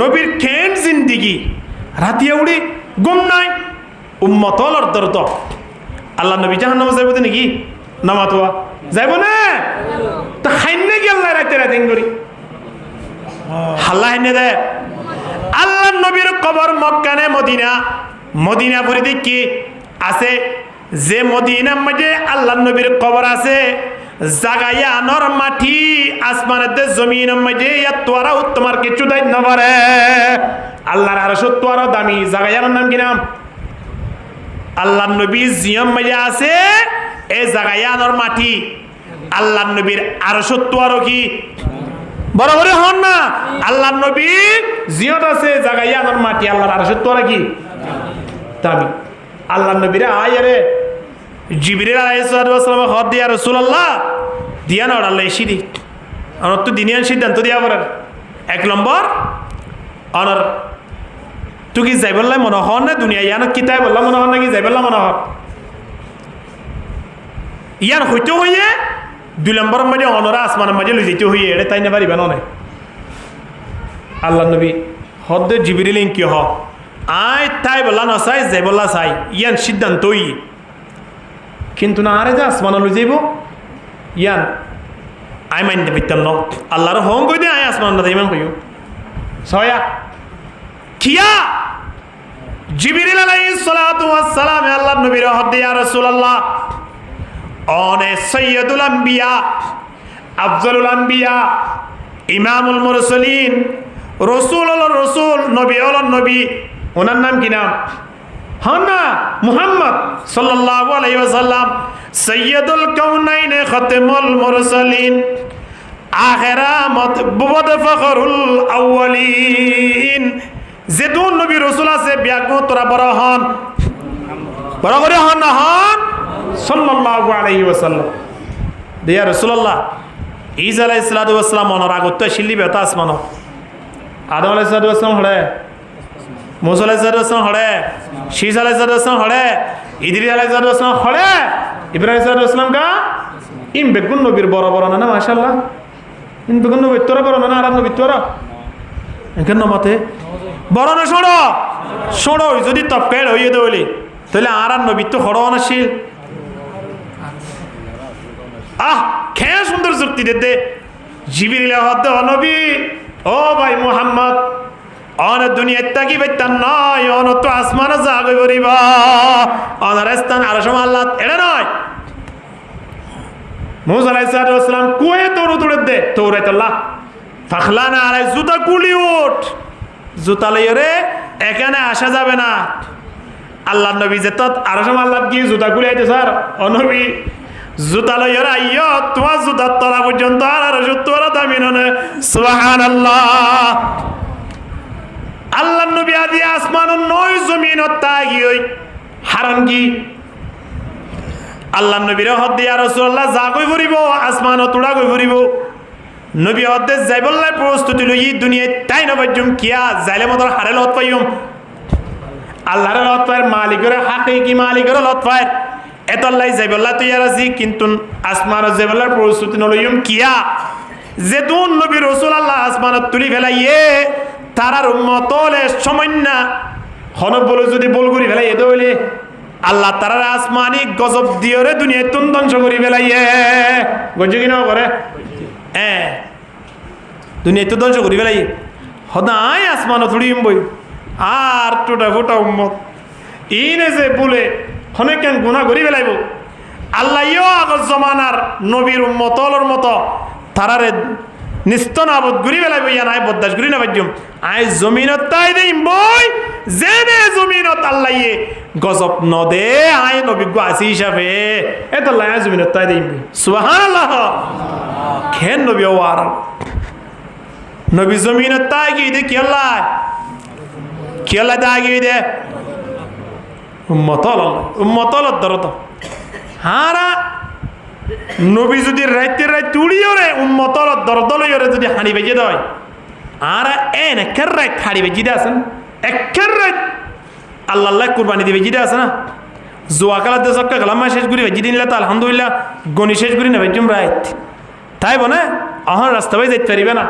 A: নবীর খেন জিন্দিগি রাতিয়া উড়ি গুম নাই উম্মত হলর দরদ আল্লাহ নবী জাহান্নাম যাইব নাকি নামাতোয়া যাইব না তো খাইনে কি আল্লাহ রাতে রাতে করি হাল্লা হাইনে দে আল্লাহ নবীর কবর মক্কানে মদিনা ভরে দেখি আছে যে মদিনার মধ্যে আল্লাহ নবীর কবর আছে জাগাইয়া আনর মাটি আসমানের জমিনের মধ্যে তোরা তোমার কিছু দায়িত্ব না পারে আল্লাহর আরশ তোরা দামি জাগাইয়ার নাম কি নাম আল্লাহ নবী জিয়ম মধ্যে আছে এই জাগাইয়া আনর মাটি আল্লাহ নবীর আরশ তোরা কি বড় বড় হন না আল্লাহ নবী জিয়ত আছে জাগাইয়া আনর মাটি আল্লাহর আরশ তোরা কি দামি আল্লাহ নবীরা আয়ারে জিবরিল আলাইহিস সালাম হদ দিয়া রাসূলুল্লাহ দিয়া না আল্লাহ এসিদি আর তো দিনিয়ান সিদ্ধান্ত দিয়া পড়ে 1 নম্বর অনর তুই কি যাইবল্লাই মনে হন না দুনিয়া ইয়ান কিতাব বললাম মনে হন নাকি যাইবল্লাহ মনে হন ইয়ান হইতে হইয়ে 2 নম্বর মধ্যে অনরা আসমানের মধ্যে লই যেতে হইয়ে এটা তাই না পারিবে না আল্লাহ নবী হদ জিবরিল কি হ আয় তাই বললা না চাই যাই বললা চাই ইয়ান সিদ্ধান্তই কিন্তু না আরে যা আসমান লই যাইব ইয়ান আই মাইনতে পারতাম না আল্লাহর হং কই দে আয় আসমান না ইমান কইও ছয়া কিয়া জিবরিল আলাইহিস সালাতু ওয়াস সালাম আল্লাহর নবীর হদ ইয়া রাসূলুল্লাহ অনে সাইয়্যিদুল আম্বিয়া আফজালুল আম্বিয়া ইমামুল মুরসালিন রাসূল হল রাসূল নবী হল নবী ওনার নাম কি নাম হন না মুহাম্মদ সাল্লাল্লাহু আলাইহি ওয়াসাল্লাম সাইয়্যিদুল কাউনাইন খাতামুল মুরসালিন আখিরামত বুবদ ফখরুল আউয়ালিন যেদুন নবী রাসূল আছে বিয়াগো তোরা বড় হন বড় করে হন না হন সাল্লাল্লাহু আলাইহি ওয়াসাল্লাম দিয়া রাসূলুল্লাহ ঈসা আলাইহিস সালাতু ওয়াস সালাম অনর আগত শিলি বেতা আসমান আদম আলাইহিস সালাতু ওয়াস সালাম হড়ে মুসা আলাইহিসসালাম হড়ে, শীস আলাইহিসসালাম হড়ে, ইদ্রিস আলাইহিসসালাম হড়ে, ইব্রাহিম আলাইহিসসালাম কা ইম বেগুন নবীর বড় বড় না মাশাআল্লাহ। ইম বেগুন নবীর তোরা বড় না আর নবীর তোরা এখান নমাতে বড় না শোনো শোনো যদি তপকাইল হইয়ে দেবলি তাহলে আর নবীর তো হড় অনাশীল। খেয়ে সুন্দর যুক্তি দিতে জিবরিল হদ্দ নবী ও ভাই মুহাম্মদ অন দুনিয়ার তাকি বাইতান নয় অন তো আসমানে জাগই করিবা অনার স্থান আর সময় আল্লাহ এটা নয়। মুসা আলাইহিস সালাম কুয়ে তোর দে তৌরাতুল্লাহ ফাখলানা আলাই জুতা কুলি উঠ জুতা লইরে এখানে আসা যাবে না। আল্লাহ নবী যে তত আর সময় আল্লাহ গিয়ে জুতা কুলি আইতে স্যার ও নবী জুতা লইরে আইয় তোমার জুতার তলা পর্যন্ত আর জুতোরা দামি ননে সুবহানাল্লাহ। আল্লাহ নবী আদি আসমান নয় জমিন তাগি ওই হারাম কি আল্লাহ নবীর হদ দিয়া রাসূলুল্লাহ যা কই ফুরিব আসমান তোড়া কই ফুরিব নবী হদে যাইবল্লাহ প্রস্তুতি লই দুনিয়ায় তাই নবাজুম কিয়া যাইলে মতর হারে লত পাইম আল্লাহর লত পায় মালিকের হাকিকি মালিকের লত পায় এতল্লাই যাইবল্লাহ তৈয়ার আছি কিন্তু আসমান যাইবল্লাহ প্রস্তুতি নলইম কিয়া যেতুন নবী রাসূলুল্লাহ আসমানত তুলি ফেলাইয়ে তারার উম্মতলে সমন্যা হনব বলে যদি বল করি ফেলাই এ হইলে আল্লাহ তারার আসমানি গজব দিয়ে রে দুনিয়ায় তুন ধ্বংস করি ফেলাইয়ে গজে কিনা করে দুনিয়ায় তো ধ্বংস করি ফেলাই সদায় আসমানো থুড়িম বই আর টোটা ফোটা উম্মত ইনে যে বলে হনে কেন গুণা করি ফেলাইব আল্লাহ ইয় আগর জমানার নবীর উম্মতলর মতো তারারে নিস্তনাবদ ঘুরি বেলাইব ইয়া নাই বদাস ঘুরি না বাজ্যম আই জমিনত তাই দেই বই জেনে জমিনত আল্লাহ ইয়ে গজব নদে আই নবী গো আসি হিসাবে এত আল্লাহ জমিনত তাই দেই সুবহানাল্লাহ খেন নবী ওয়ার নবী জমিনত তাই কি দে কি আল্লাহ তাই কি দে উম্মতল দরত হারা নবী যদি রাইতে রাইতে উড়িয়রে উম্মতল দরদলইরে যদি হানি বেজে দেয় আর এন একের রাইত হাড়ি বেজি দে আছেন একের রাইত আল্লাহ কুরবানি দিবে জিদে আছে না জোয়াকালা দেশকা কালামা শেষ করি বেজি দিনলে তো আলহামদুলিল্লাহ গণি শেষ করি না বেজুম রাইত তাই বনে আহন রাস্তা বাই যাইতে পারিবে না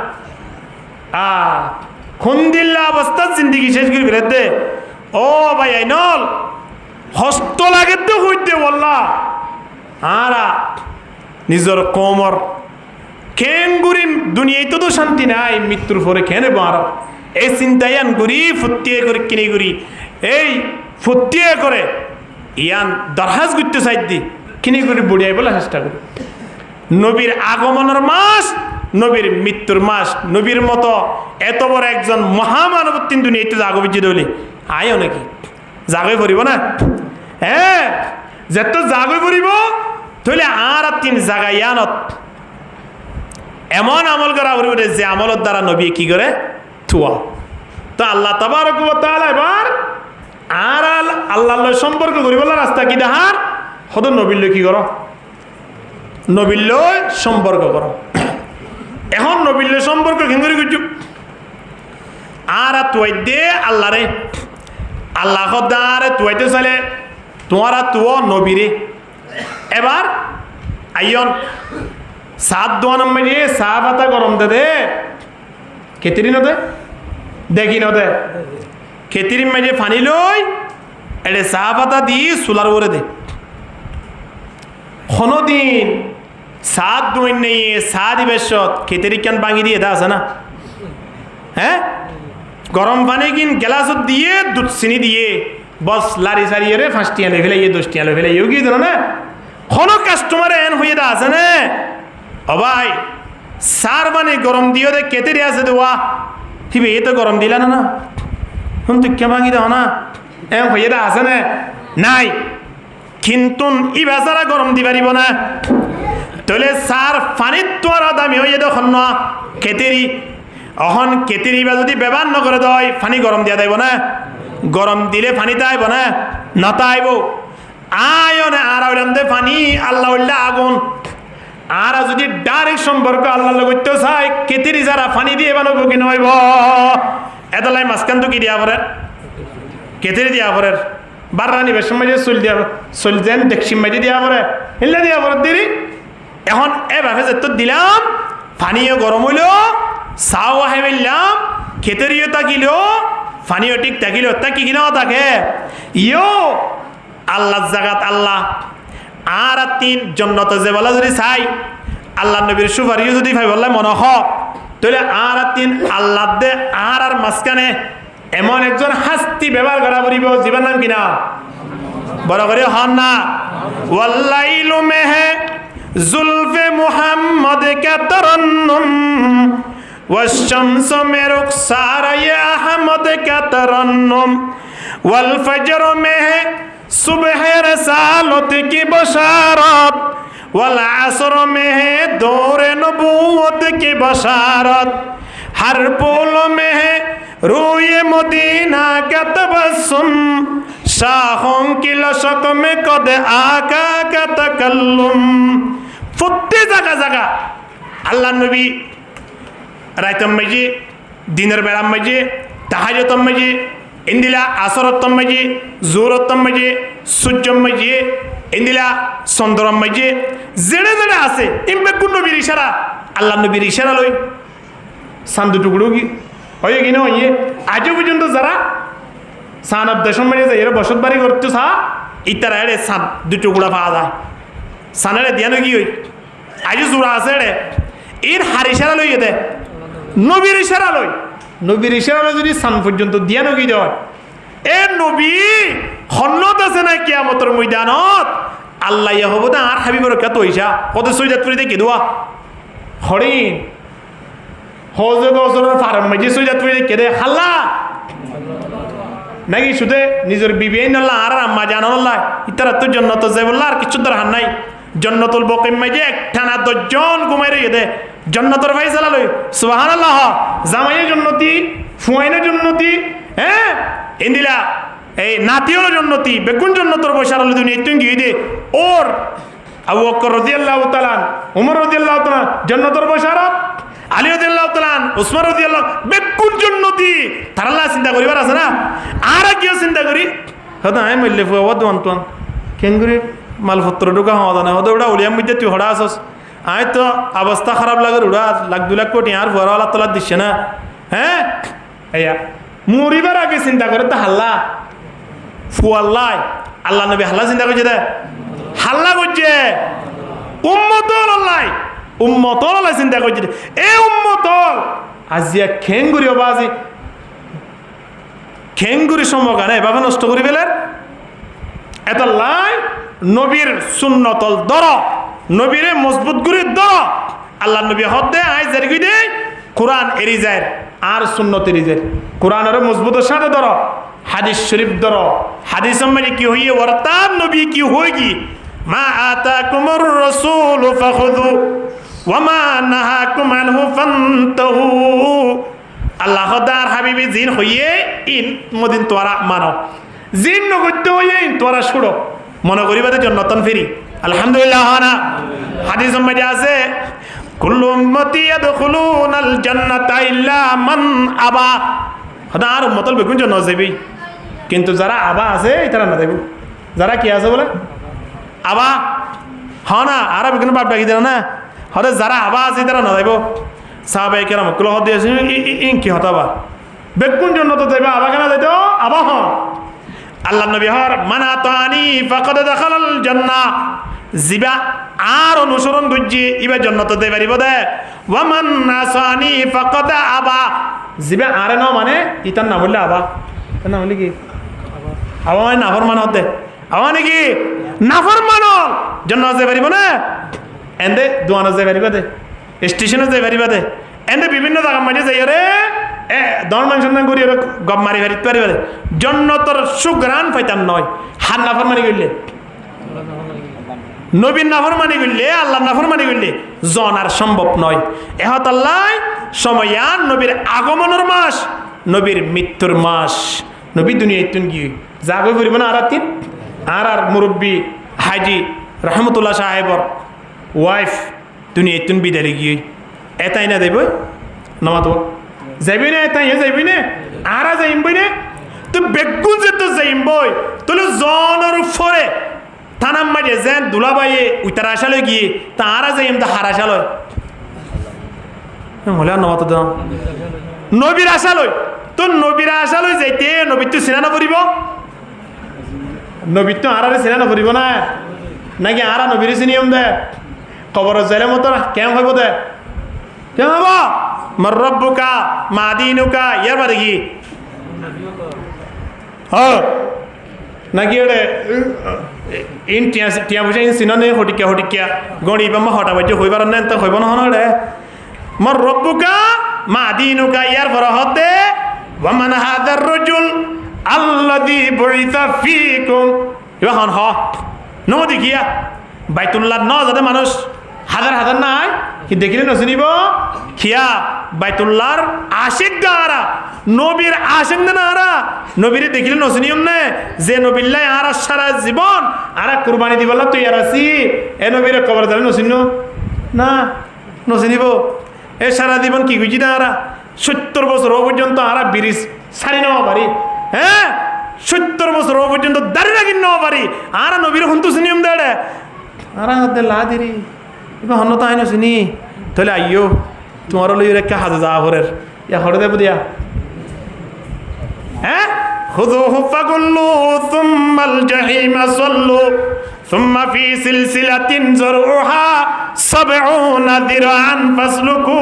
A: খুন্দিল্লা অবস্থা জিন্দগি শেষ করি বেরোতে ও ভাই আইনল হস্ত লাগে তো হইতে বললা আরা নিজের কোমর কেঙ্গুরি দুনিয়ায় তো শান্তি নাই মৃত্যুর পরে খেনে বার এই চিন্তায় আন গুরি ফুটিয়ে করে কিনে গুরি এই ফুটিয়ে করে ইয়ান দরহাজ করতে চাই দি কিনে গুরি বুড়িয়াই বলে চেষ্টা করি নবীর আগমনের মাস নবীর মৃত্যুর মাস নবীর মতো এত বড় একজন মহামানব তিন দুনিয়াতে জাগবিজি দলি আয়ও নাকি জাগই পড়িব না হ্যাঁ যেত জাগই পড়িব তাহলে আর তিন জায়গায় ইয়ানত এমন আমল করা পড়িব যে আমলের দ্বারা নবী কি করে থুয়া তো আল্লাহ তাবারক ওয়া তাআলা এবার আর আল্লাহর সম্পর্ক করি বলা রাস্তা কি দেখার হদ নবীর কি করো নবীর সম্পর্ক করো এখন নবীর সম্পর্ক কেঙ্গুরি করছো আর তুই দে আল্লাহ রে আল্লাহ খদারে তুইতে চলে তোমারা তুও নবীরে এবার আইয়ন সাত দোয়ান মাঝে চা পাতা গরম দে কেতিরি নদে দেখি নদে কেতিরি মাঝে ফানি লই এড়ে চা পাতা দি চুলার উপরে দে কোনদিন সাত দোয়ান নেই চা দিবে কেতিরি কেন ভাঙি দিয়ে দা আছে না হ্যাঁ গরম পানি কিন গেলাসত দিয়ে দুধ চিনি দিয়ে বস লারি সারিয়ে রে 5 টিয়া লেভেলে 10 টিয়া লেভেলে কি ধরো না কোনো কাস্টমার এন হয়ে দা আছে না ও ভাই সার বানি গরম দিও দে কেতেরি আছে দে ওয়া হিবে এ তো গরম দিলা না হুন তুই কে ভাঙি দাও না এম হয়ে দা আছে না নাই কিন্তু ই বেচারা গরম দি পারিব না তাহলে সার পানির তো আর দামি হয়ে দেখুন না কেতেরি অহন কেতেরি বা যদি ব্যবহার নকরে দেয় পানি গরম দিয়া দেব না গরম দিলে পানিতে আইব না নতা আইব আয়নে আর দে পানি আল্লাহ উল্লাহ আগুন আর যদি ডাইরেক্ট সম্পর্ক আল্লাহ করতে চাই কেতেরি যারা পানি দিয়ে বানাবো কি নইব এতলাই মাঝখান তো কি দিয়া পরে কেতেরি দিয়া পরের বাররানি বেশম মাঝে চল যেন দেখছি মাঝে দিয়া পরে হিল্লা দিয়া পরে দেরি এখন এভাবে যে তো দিলাম পানিও গরম হইল চাও আহে মিললাম খেতেরিও তাকিল পানিও ঠিক তাকিল তাকি কিনাও তাকে ইয়ো আল্লাহ জাগাত আল্লাহ আর তিন জন্নত যে বলা যদি চাই আল্লাহ নবীর সুপারিও যদি ভাই বললে মনে হ তাহলে আর তিন আল্লাহ দে আর মাঝখানে এমন একজন হাস্তি ব্যবহার করা পড়িব জীবন নাম কিনা বড় করে হন না ওয়াল্লাইলু মেহে জুলফে মুহাম্মদ কা তরন্নুম ওয়াশ-শামসু মে রুখসারা ইয়া আহমদ কা তরন্নুম ওয়াল ফজর মেহে সুবহে রসালত কি বশারত ওয়াল আসর মেহে দৌরে নবুয়ত কি বশারত हर पोल में है रूए मदीना का तबस्सुम शाहों की लशक में कद आका का तकल्लुम फुत्ते जगह जगह अल्लाह नबी रायतम मजे दिनर बेराम मजे तहाजतम मजे इंदिला असरतम मजे जोरतम मजे सुज्जम मजे इंदिला संदरम मजे जेड़े जेड़े आसे इनमें कुन नबीर इशारा अल्लाह नबीर इशारा लई সান দুটুকরো কি হয় কি না হয় আজও পর্যন্ত যারা সান দেশের মানে যাই এরা বসত বাড়ি করতে সা ইতারা এড়ে সান দুটুকরা পাওয়া যায় সানারে দিয়ানো কি হই আজও জোড়া আছে এড়ে এর হার ইশারা লই দে নবীর ইশারা লই যদি সান পর্যন্ত দিয়ানো কি দেয় এ নবী হন্নত আছে না কিয়ামতের ময়দানত আল্লাহ ইয়া হবো না আর হাবিবর কত হইছা কত সইজাত করে দেখি দোয়া হরিণ হজে গজরের ফার্ম মাঝে সইজাত করে কেদে হাল্লা নাকি শুধু নিজের বিবিআই নাল্লা আর আম্মা জানাল্লাহ ইতারা তো জন্নত যাই বললা আর কিছু দরকার নাই জন্নতুল বকিম মাঝে একটানা 10 জন ঘুমাই রয়ে দে জন্নতর ফাইসালা লই সুবহানাল্লাহ জামাইয়ের জন্নতি ফুয়াইনের জন্নতি হ্যাঁ ইন্দিলা এই নাতিওর জন্নতি বেগুন জন্নতর বসার হলো দুনিয়া তুই গিয়ে দে ওর আবু বকর রাদিয়াল্লাহু তাআলা ওমর রাদিয়াল্লাহু তাআলা জন্নতর বসারত আলী রাদিয়াল্লাহু তাআলা উসমান রাদিয়াল্লাহু বেকুন জন্নতি তারাল্লাহ চিন্তা করিবার আছে না আর কিও চিন্তা করি হদা আই মইলে ফুয়া দন্তন কেঙ্গুরি মালপত্র ঢোকা হওয়া না হদা ওটা উলিয়াম মধ্যে তুই হড়া আসস আয় তো অবস্থা খারাপ লাগে উড়া লাখ 2 লাখ কোটি আর ফুয়ার আল্লাহ তাআলা দিচ্ছে না হ্যাঁ আইয়া মরিবার আগে চিন্তা করে তো হাল্লা ফুয়াল্লাহ আল্লাহ নবী হাল্লা চিন্তা করছে দে হাল্লা করছে উম্মতল আল্লাহ উম্মতল আল্লাহ চিন্তা করছে এ উম্মতল আজিয়া খেঙ্গুরি বাজি খেঙ্গুরি সমগানে এভাবে নষ্ট করি ফেলেন এত লাই নবীর সুন্নতল দর নবীরে মজবুত করে দর আল্লাহ নবী হদ দে আয় জারি দে কোরআন এরি যায় আর সুন্নত এরি যায় কোরআনের মজবুতের সাথে ধর হাদিস শরীফ ধর হাদিস মানে কি হইয়ে ওয়ারতাব নবী কি হইগি মা আতাকুমুর রাসূল ফাখুযু ওয়া মা নাহাকুম আনহু ফান্তাহু আল্লাহ দার হাবিবি জিন হইয়ে ইন মদিন তোরা মানো জিন নগদ্য হইয়ে ইন তোরা শুড়ো মনে করিবাদের জন্য নতুন ফেরি আলহামদুলিল্লাহ না হাদিস মধ্যে আছে কুল্লু উম্মতি ইয়াদখুলুনাল জান্নাতা ইল্লা মান আবা হদা আর উম্মতল বেগুন জন্য যাবি কিন্তু যারা আবা আছে তারা না যাইব যারা কি আছে বলে আবা হ্যাঁ না আর বেগুন বাপ ডাকি দেন না হদা যারা আবা আছে তারা না যাইব সাহাবায়ে কেরাম কুল হদ দিয়েছে ইন কি হতাবা বেগুন জন্য তো যাইবা আবা কেন যাইতো আবা হ্যাঁ আল্লাহ নবী হর মানা তানি ফাকাদ দাখালাল জান্নাহ জিবা আর অনুসরণ করছি ইবা জান্নাত তে পারিব দে ওয়া মান নাসানি ফাকাদ আবা জিবা আর ন মানে ইতার না বললে আবা না বলি কি আবা মানে নাফরমান হতে আবা নাকি নাফরমান জান্নাত তে পারিব না এন্ডে দুয়ানা তে পারিব দে স্টেশনে তে পারিব দে এন্ডে বিভিন্ন জায়গা মাঝে যাই রে এ দর মানুষ না করি গপ মারি পারিতে পারিব দে জান্নাতের সুগ্রাণ পাইতাম নয় হার নাফরমানি কইলে নবীর নাফরমানি করলে আল্লাহ নাফরমানি করলে জন আর সম্ভব নয় এহত আল্লাহ সময়ান নবীর আগমনের মাস নবীর মৃত্যুর মাস নবী দুনিয়ায় তুন গিয়ে জাগো করিব না আর মুরব্বী হাজি রহমতুল্লাহ সাহেবর ওয়াইফ দুনিয়ায় তুন বিদায় গিয়ে এটাই না দেব নমাত যাবি না এটাই যাবি না আর যাইম বই না তো বেগুন যে তো যাইম বই তাহলে জনের উপরে থানাম মাঝে যে দুলাবাইয়ে উইতার আশালয় গিয়ে তারা যাইম তা হার আশালয় বলে আর নমত দাও নবীর আশালয় তো নবীর আশালয় যাইতে নবীর তো সিনা নপরিব নবীর তো আর সিনা নপরিব না নাকি আর নবীর নিয়ম দে কবর যাইলে মতো কেম হইব দে কেম হব মর রব্বুকা মা দিনুকা ইয়ার বাদে কি নাকি ওটা ইন টিয়া পয়সা ইন চিন নে হটিকিয়া গণি বা হটা বাজ্য হইবার না তো হইব নহয় রে মর রব্বুকা মা দিনুকা ইয়ার পর হতে ওয়ামান হাদার রাজুল আল্লাযী বুইসা ফীকুম এবার হন ন দেখিয়া বাইতুল্লাহ ন যাতে মানুষ হাজার হাজার নাই কি দেখিলে নচিনিব খিয়া বাইতুল্লাহর আশিক দাঁড়া নবীর আশিক না নবীরে দেখিলে নচিনিয়ম নে যে নবিল্লাই আর সারা জীবন আর কুরবানি দিবলা তুই আর আছি এ নবীরে কবর দিলে নচিনো না নচিনিব এ সারা জীবন কি গুজি দাঁড়া 70 বছর পর্যন্ত আর ব্রিজ ছাড়ি নেওয়া পারি হ্যাঁ 70 বছর পর্যন্ত দাঁড়িয়ে রাখি নেওয়া পারি আর নবীর হন্তু চিনিয়ম দেড়ে আর হাতে লা দিরি এবার হন্য তো আইন চিনি তাহলে আইও তোমার লই রেখা হাজে যা ভরের ইয়া হরে দেব দিয়া হ্যাঁ খুযুহু ফাগুল্লু সুম্মাল জাহিমা সাল্লু সুম্মা ফি সিলসিলাতিন যারউহা 70 দিরআন ফাসলুকু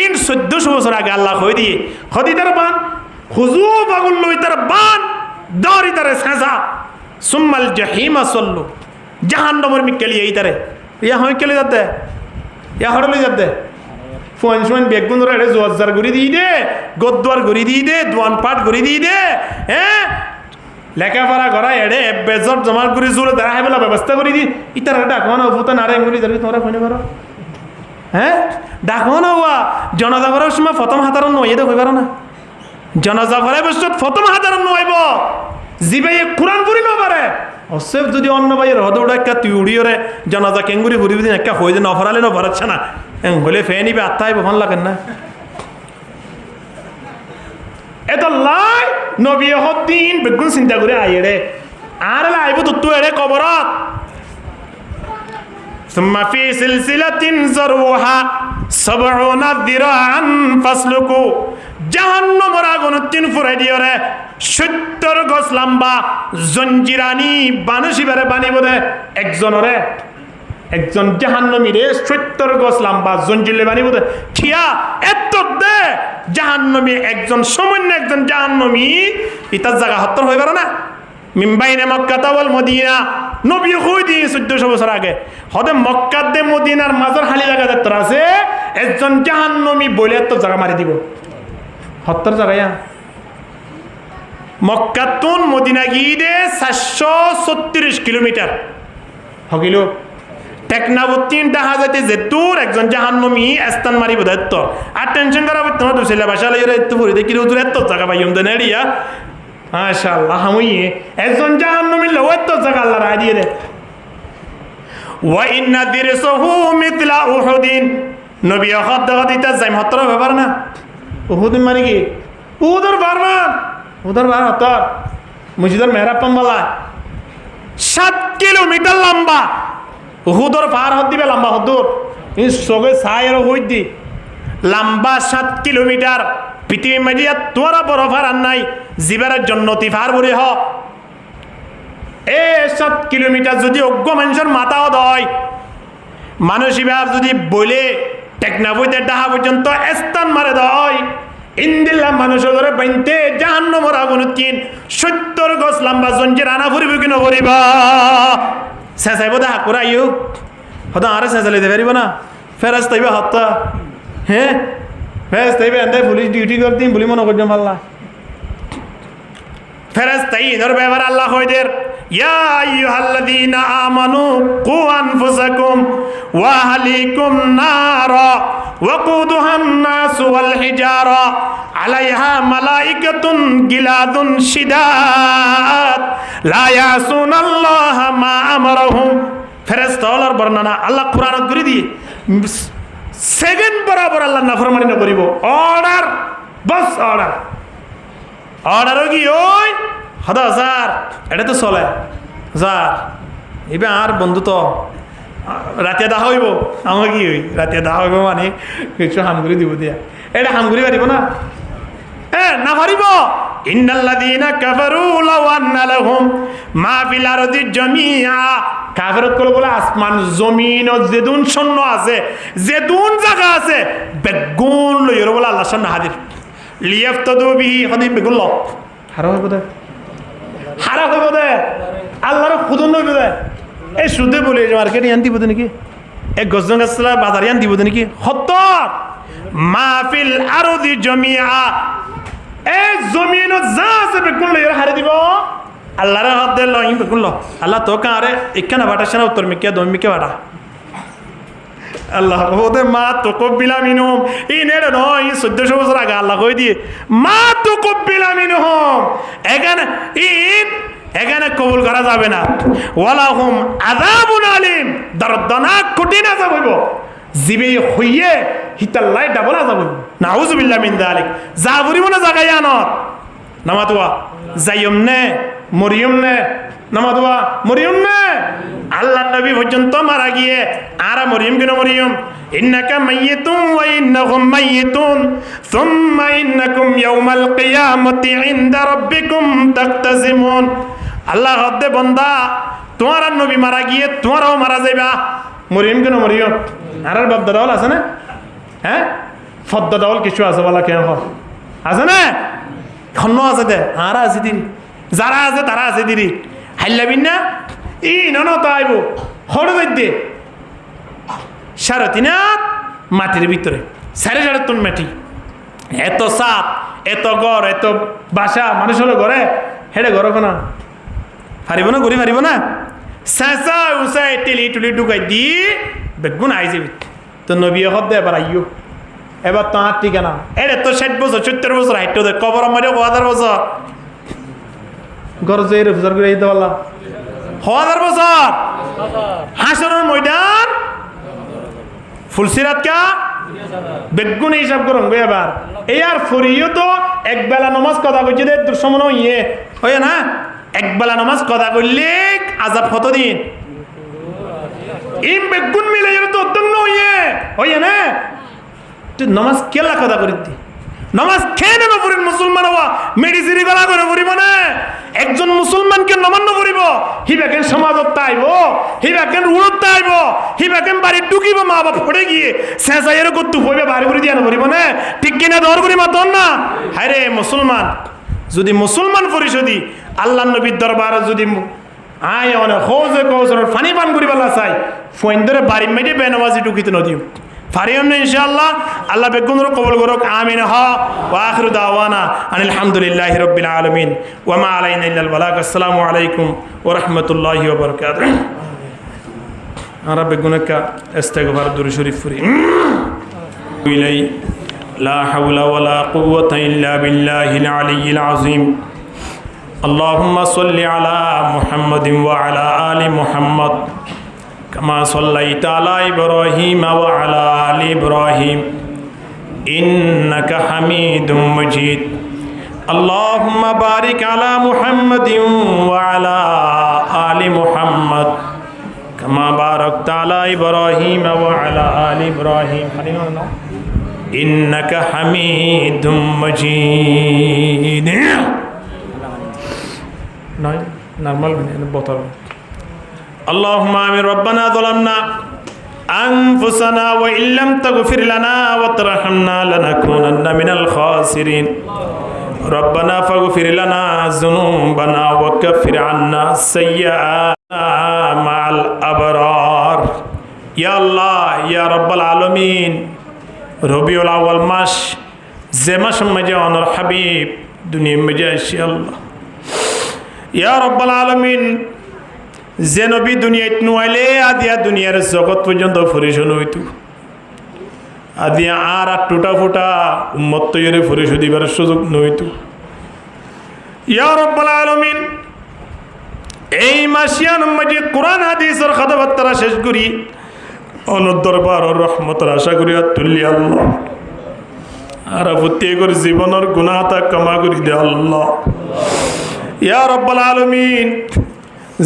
A: ইন 1400 বছর আগে আল্লাহ কই দিয়ে খদিদার বান খুযুহু ফাগুল্লু ইতার বান দরি তারে সাজা সুম্মাল জাহিমা সাল্লু জাহান্নামের মিকেলি এইতারে ইয়া হয় কেলে যাতে ইয়া হড়লে যাতে ফোন ফোন বেগুন রে জোয়ার গড়ি দিয়ে দে গদ্দার গড়ি দিয়ে দে দোয়ান পাট গড়ি দিয়ে দে হ্যাঁ লেখাপড়া করা এড়ে বেজর জমা করে জোরে দাঁড়া হেবেলা ব্যবস্থা করে দি ইতার ডাকো না ফুতা নারে গুলি যাবি তোমরা ফোনে করো হ্যাঁ ডাকো না ওয়া জনাজা করার সময় প্রথম হাতারণ নয় এটা হইবার না জনাজা করার বছর প্রথম হাতারণ নইব জিবে কোরআন পড়ি ন পারে অসেফ যদি অন্য ভাইয়ের হদ উড়া একটা তুই উড়িয়ে রে জানাজা কেঙ্গুরি ঘুরি দিন একটা হয়ে যেন অফারালে না ভরাচ্ছে না হলে ফে নিবে আত্মাই ভান লাগেন না এত লাই নবী হদ্দিন বেগুন চিন্তা করে আইয়ে রে আর আইব তো তুই এড়ে কবরত ثم في سلسلة زرعها 70 ذراعا فاسلكوا জাহান্নামের আগুন 3 ফুরাই দিও রে 70 গজ লম্বা জঞ্জিরানি বানুশিবারে বানিব দে একজন জাহান্নামী রে 70 গজ লম্বা জঞ্জিলে বানিব দে খিয়া এত দে জাহান্নামী একজন সামান্য একজন জাহান্নামী ইতার জায়গা হত্তর হই পারে না মিম্বাইনে মক্কা ওয়াল মদিনা নবী কই দি 1400 বছর আগে হদে মক্কা দে মদিনার মাঝর খালি জায়গা দেখতে আছে একজন জাহান্নামী বলে তো জায়গা মারি দিব হত্তর জায়গা মক্কা তুন মদিনা গিয়ে 436 কিলোমিটার হগিল টেকনাবুদ্দিন দেখা যাইতে যে দূর একজন জাহান্নামী স্থান মারিব দায়িত্ব আর টেনশন করা তোমার দুসেলা বাসা লইরে এত পড়ি দেখি দূর এত জায়গা পাইম দেন এরিয়া মাশাআল্লাহ হামুই একজন জাহান্নামী লও এত জায়গা আল্লাহ রায় দিয়ে দে ওয়া ইন্না দিরসহু মিথলা উহুদিন নবী হদ দিতা যাই মাত্র ব্যাপার না উহুদ মানে কি উহুদের বারবার উহুদের বার হতর মসজিদের মেহরাব পাম্বালা 7 কিলোমিটার লম্বা উহুদর পার হদ দিবে লম্বা হদুর এই সগে ছায়ের হই দি লম্বা 7 কিলোমিটার পৃথিবী মাঝিয়া তোরা বরফ আর নাই জীবের জন্নতি ফার বলে হ এ 7 কিলোমিটার যদি অজ্ঞ মানুষের মাথাও দয় মানুষ ইবার যদি বলে টেকনাবইতে ডাহা পর্যন্ত স্থান মারে দয় ইন্দিল্লা মানুষের ধরে বাইনতে জাহান্নামের আগুন 70 গজ লম্বা জঞ্জির আনা ফুরিব কি নভরিবা শেষাইব দেখা করে আইও হয়তো আরে শেষালে দিতে পারিব না ফেরাজ তাইবে হত্যা হ্যাঁ ফেরাজ তাইবে এনতে পুলিশ ডিউটি করতে বলি মনে করছেন পাল্লা ফেরাজ তাই এদের ব্যাপার আল্লাহ হইদের ইয়া আইয়ুহাল্লাযীনা আমানু কু আনফুসাকুম ওয়া আহলিকুম নারা ওয়াকুদুহান নাস ওয়াল হিজারা আলাইহা মালাইকাতুন গিলাদুন শিদাদ লা ইয়াসুনাল্লাহা মা আমারহুম ফেরেশতার বর্ণনা আল্লাহ কুরআনত করে দিয়ে সেকেন্ড বরাবর আল্লাহ নাফরমানি না করিব অর্ডার বস অর্ডার অর্ডারও কি ওই হদা স্যার এটা তো চলে স্যার এবার আর বন্ধু তো রাতে দেখা হইব আমার কি হই রাতে দেখা হইব মানে কিছু হামগুড়ি দিব দিয়া এটা হামগুড়ি পারিব না না পারিব ইন্নাল্লাযীনা কাফারু লাউ আন্না লাহুম মা ফিল আরদি জামিআ কাফেরত কল বলে আসমান জমিন যেদুন শূন্য আছে যেদুন জায়গা আছে বেগুন লইর বলে আল্লাহর সামনে হাজির লিয়াফতাদু বিহি হাদিম বেগুন ল হারা হইব দে হারা হইব দে আল্লাহর খুদন হইব দে এই সুদে বলে মার্কেটে আন দিব নাকি এক গজন গাছলা বাজারে আন দিব নাকি হত মাহফিল আরদি জামিআ এই জমিন যা আছে বেগুন লইর হারে দিব আল্লাহর হাত দে লই বেগুন ল আল্লাহ তো কারে ইকানা বাটাছনা উত্তর মিকিয়া দম মিকে বাটা আল্লাহ ওদে মা তো কব্বিলা মিনহুম ইনেড়ে নয় 1400 বছর আগে আল্লাহ কই দিয়ে মা তো কব্বিলা মিনহুম এখানে কবুল করা যাবে না ওয়ালাহুম আযাবুন আলিম দর্দনাক কঠিন আযাব হইব জিবে হইয়ে হিতাল্লাই ডাবল আযাব হইব নাউযুবিল্লাহ মিন যালিক জাবরিব না জাগায় আনত নামাতুয়া যাইয়মনে মরিয়মনে নামাতুয়া মরিয়মনে আল্লাহ নবী পর্যন্ত মারা গিয়ে আর মরিয়ম কেন মরিয়ম ইন্নাকা মাইয়িতুন ওয়া ইন্নাহুম মাইয়িতুন সুম্মা ইন্নাকুম ইয়াউমাল কিয়ামাতি ইনদা রাব্বিকুম তাখতাসিমুন আল্লাহ হদ্দে বন্দা তোমার নবী মারা গিয়ে তোমারও মারা যাইবা মরিয়ম কেন মরিয়ম আর বাপ দাদাওয়াল আছে না হ্যাঁ ফদ্দা দাওয়াল কিছু আছে বলা কেন আছে না খন্ন আছে দে আর আছে দিন যারা আছে তারা আছে দিদি হাইলাবিন না ই নন তাইব হড় দে সারতিনাথ মাটির ভিতরে 7.5 টন মাটি এত সাপ এত গড় এত বাসা মানুষ হলো ঘরে হেডে ঘর না পারিব না ঘুরি পারিব না চেঁচা উচাই টেলি টুলি ঢুকাই দি বেগুন আই যাবি তো নবী হদ দে এবার আইও এবার তো আর ঠিকানা এর তো 60 বছর 70 বছর হাইট দে কবর মারিও 1000 বছর গরজে রেফজার করে দিতে পারলাম 1000 বছর হাসরের ময়দান ফুলসিরাত কা বেগুন হিসাব করুন এবার এই আর ফরিও তো এক বেলা নামাজ কথা কইছে দে দুঃসমন ইয়ে হয় না এক বেলা নামাজ কথা কইলে আযাব কত দিন ইম বেগুন মিলে যেন তো উদ্যম নইয়ে হয় না তুই নামাজ কেলা কথা করিতি নামাজ খেয়ে না পড়িন মুসলমান হওয়া মেডিসিন গলা করে পড়িব না একজন মুসলমানকে নমান্য করিব হিবাকেন সমাজত তাইব হিবাকেন রুড়ত তাইব হিবাকেন বাড়ি ঢুকিব মা বাপ পড়ে গিয়ে শেষাইয়ের কত্তু হইবে বাড়ি করে দিয়া নরিব না ঠিক কিনা দর করি মাতন না হায় রে মুসলমান যদি মুসলমান পরিষদি আল্লাহ নবীর দরবারে যদি আয় অনেক হৌজে কৌশলের ফানি পান করিবালা চাই ফোন ধরে বাড়ি মেটে বেনামাজি ঢুকিতে নদীও ফারিয়ম না ইনশাআল্লাহ আল্লাহ বেগুনর কবুল করুক আমিন ওয়া আখিরু দাওয়ানা আনিল হামদুলিল্লাহি রাব্বিল আলামিন ওয়া মা আলাইনা ইল্লাল বালাগ আসসালামু আলাইকুম ওয়া রাহমাতুল্লাহি ওয়া বারাকাতুহু আর বেগুনকা ইস্তিগফার দুরূদ শরীফ পড়ি ইলাই লা হাওলা ওয়ালা কুওয়াতা ইল্লা বিল্লাহিল আলিয়্যিল আযীম আল্লাহুম্মা সাল্লি আলা মুহাম্মাদিন ওয়া আলা আলি মুহাম্মাদ كما صليت على إبراهيم وعلى آل إبراهيم إنك حميد مجيد اللهم بارك على محمد وعلى آل محمد كما باركت على إبراهيم وعلى آل إبراهيم إنك حميد مجيد نعم بطل اللهم آمين ربنا ظلمنا أنفسنا وإن لم تغفر لنا وترحمنا لنكونن من الخاسرين ربنا فاغفر لنا ذنوبنا وكفر عنا سيئاتنا مع الأبرار يا الله يا رب العالمين ربيع الأول মাস যে মাস মধ্যে আমার হাবিব দুনিয়া মধ্যে আসে আল্লাহ ইয়া রাব্বাল আলামিন যে নবী দুনিয়াত নুয়াইলে আদিয়া দুনিয়ার জগৎ পর্যন্ত পরিশোধ হইতো আদিয়া আর টুটা ফুটা উম্মত তৈরি পরিশোধ দিবার সুযোগ নইতো ইয়া রাব্বাল আলামিন এই মাসিয়ান মাঝে কোরআন হাদিসের কথাবার্তা শেষ করি অনুর দরবার ও রহমতের আশা করি তুল্লি আল্লাহ আর প্রত্যেকের জীবনের গুনাহটা ক্ষমা করে দে আল্লাহ। ইয়া রব্বাল আলামিন,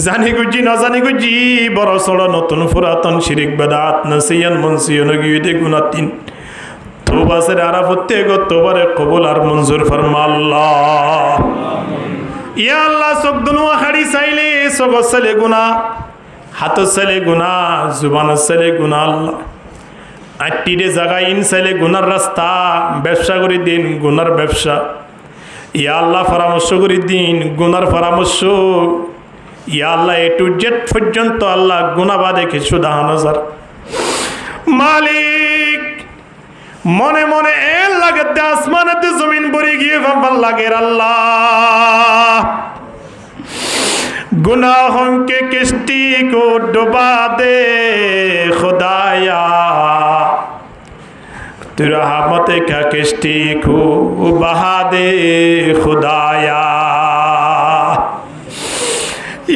A: জানি গুজি না জানি গুজি বড় সড় নতুন পুরাতন শিরিক বেদাত নসিয়ান মনসিয়ন গিয়ে গুনাতিন তওবা সে আর প্রত্যেক তওবারে কবুল আর মঞ্জুর ফরমা আল্লাহ। ইয়া আল্লাহ, চোখ দুনো হাড়ি চাইলে চোখ চাইলে গুনাহ, হাত চাইলে গুনাহ, জুবান চাইলে গুনাহ আল্লাহ। আটটিরে জায়গায় ইন চাইলে গুনার রাস্তা, ব্যবসা করে দিন গুনার ব্যবসা। ইয়া আল্লাহ, পরামর্শ করে দিন গুনার পরামর্শ। ইয়া আল্লাহ, এ টু জেড পর্যন্ত আল্লাহ গুনাহ বাদে কিছু দাহান হাজার মালিক মনে মনে এর লাগে আসমানেতে জমিন ভরে গিয়ে ভাববার লাগে আল্লাহ। गुनाहों के किश्ती को डुबा दे खुदाया, तू रहमत का किश्ती को बहा दे खुदाया।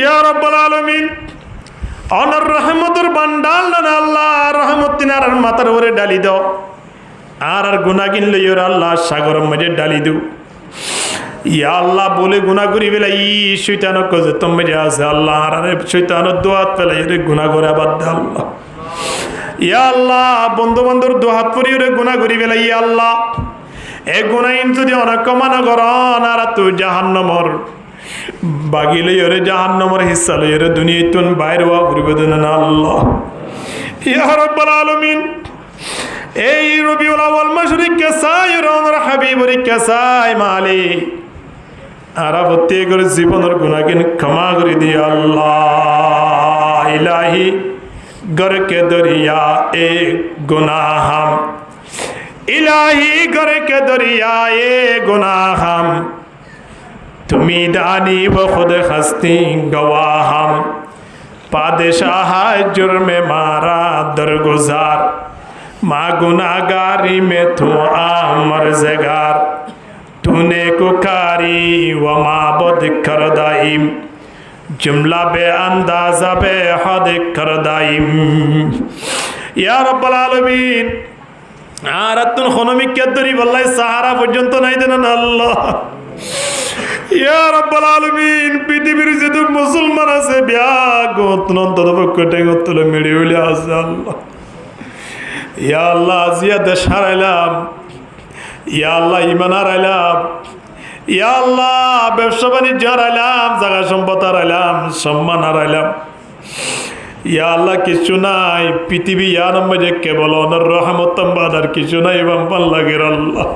A: या रब्बुल आलमीन, অনার রহমতের বান্ডাল না আল্লাহ, রহমত তিনার মাথার উপরে ডালি দাও। আর গুনাহ কিনলে আল্লাহ সাগরের মধ্যে ডালি দাও। ইয়া আল্লাহ, বলে গুনাহ করি বেলা ই শয়তান কজে তুমি যে আছে আল্লাহ, আর শয়তানের দোয়াত পেলে এর গুনাহ করে বাদ দে আল্লাহ। ইয়া আল্লাহ, বন্ধু বান্ধব দোয়াত পরি ওরে গুনাহ করি বেলা ইয়া আল্লাহ, এ গুনাহিন যদি অনেক কমানো করন আর তুই জাহান্নামর বাগিলে ওরে জাহান্নামর হিস্সা লই ওরে দুনিয়া তুন বাইর হওয়া পরিবেদন না আল্লাহ। ইয়া রাব্বুল আলামিন, এই রবিউল আউয়াল মাসরিক কাসাই রওনার হাবিবর কাসাই মালিক আর প্রত্যেকের জীবনের গুনাহকে ক্ষমা করে দিয়ে আল্লাহ। ইলাহি गर के दरिया ए गुनाह हम, इलाही गर के दरिया ए गुनाह हम, तुमी दानी व खुद हस्ती गवाह हम, पादशाह जुर्म मारा दरगुजार, माँ गुनाहगारी में तू आमर्ज़गार, तूने कुकारी व माबुद कर दाइम, जुमला बे अंदाज़ा बे हद कर दाइम। या रब्बुल आलमीन, আর তুন খনমিকে ধরি বললাই সাহারা পর্যন্ত নাই দেন আল্লাহ। ইয়া রাব্বুল আলামিন, পৃথিবীর যত মুসলমান আছে ব্যাগ অত্যন্ত পক্ষে গতলে মেরে হইলে আছে আল্লাহ। ইয়া আল্লাহ, জিয়া দেশ হারাইলাম, ইয়া আল্লাহ ঈমান হারাইলাম, ইয়া আল্লাহ ব্যবসা বাণিজ্য হারাইলাম, জায়গা সম্পদ হারাইলাম, সম্মান হারাইলাম। ইয়া আল্লাহ, কিছু নাই পৃথিবী ইয়ার মধ্যে কেবল অনর রহমত বাদার কিছু নাই বাম্পান লাগে আল্লাহ।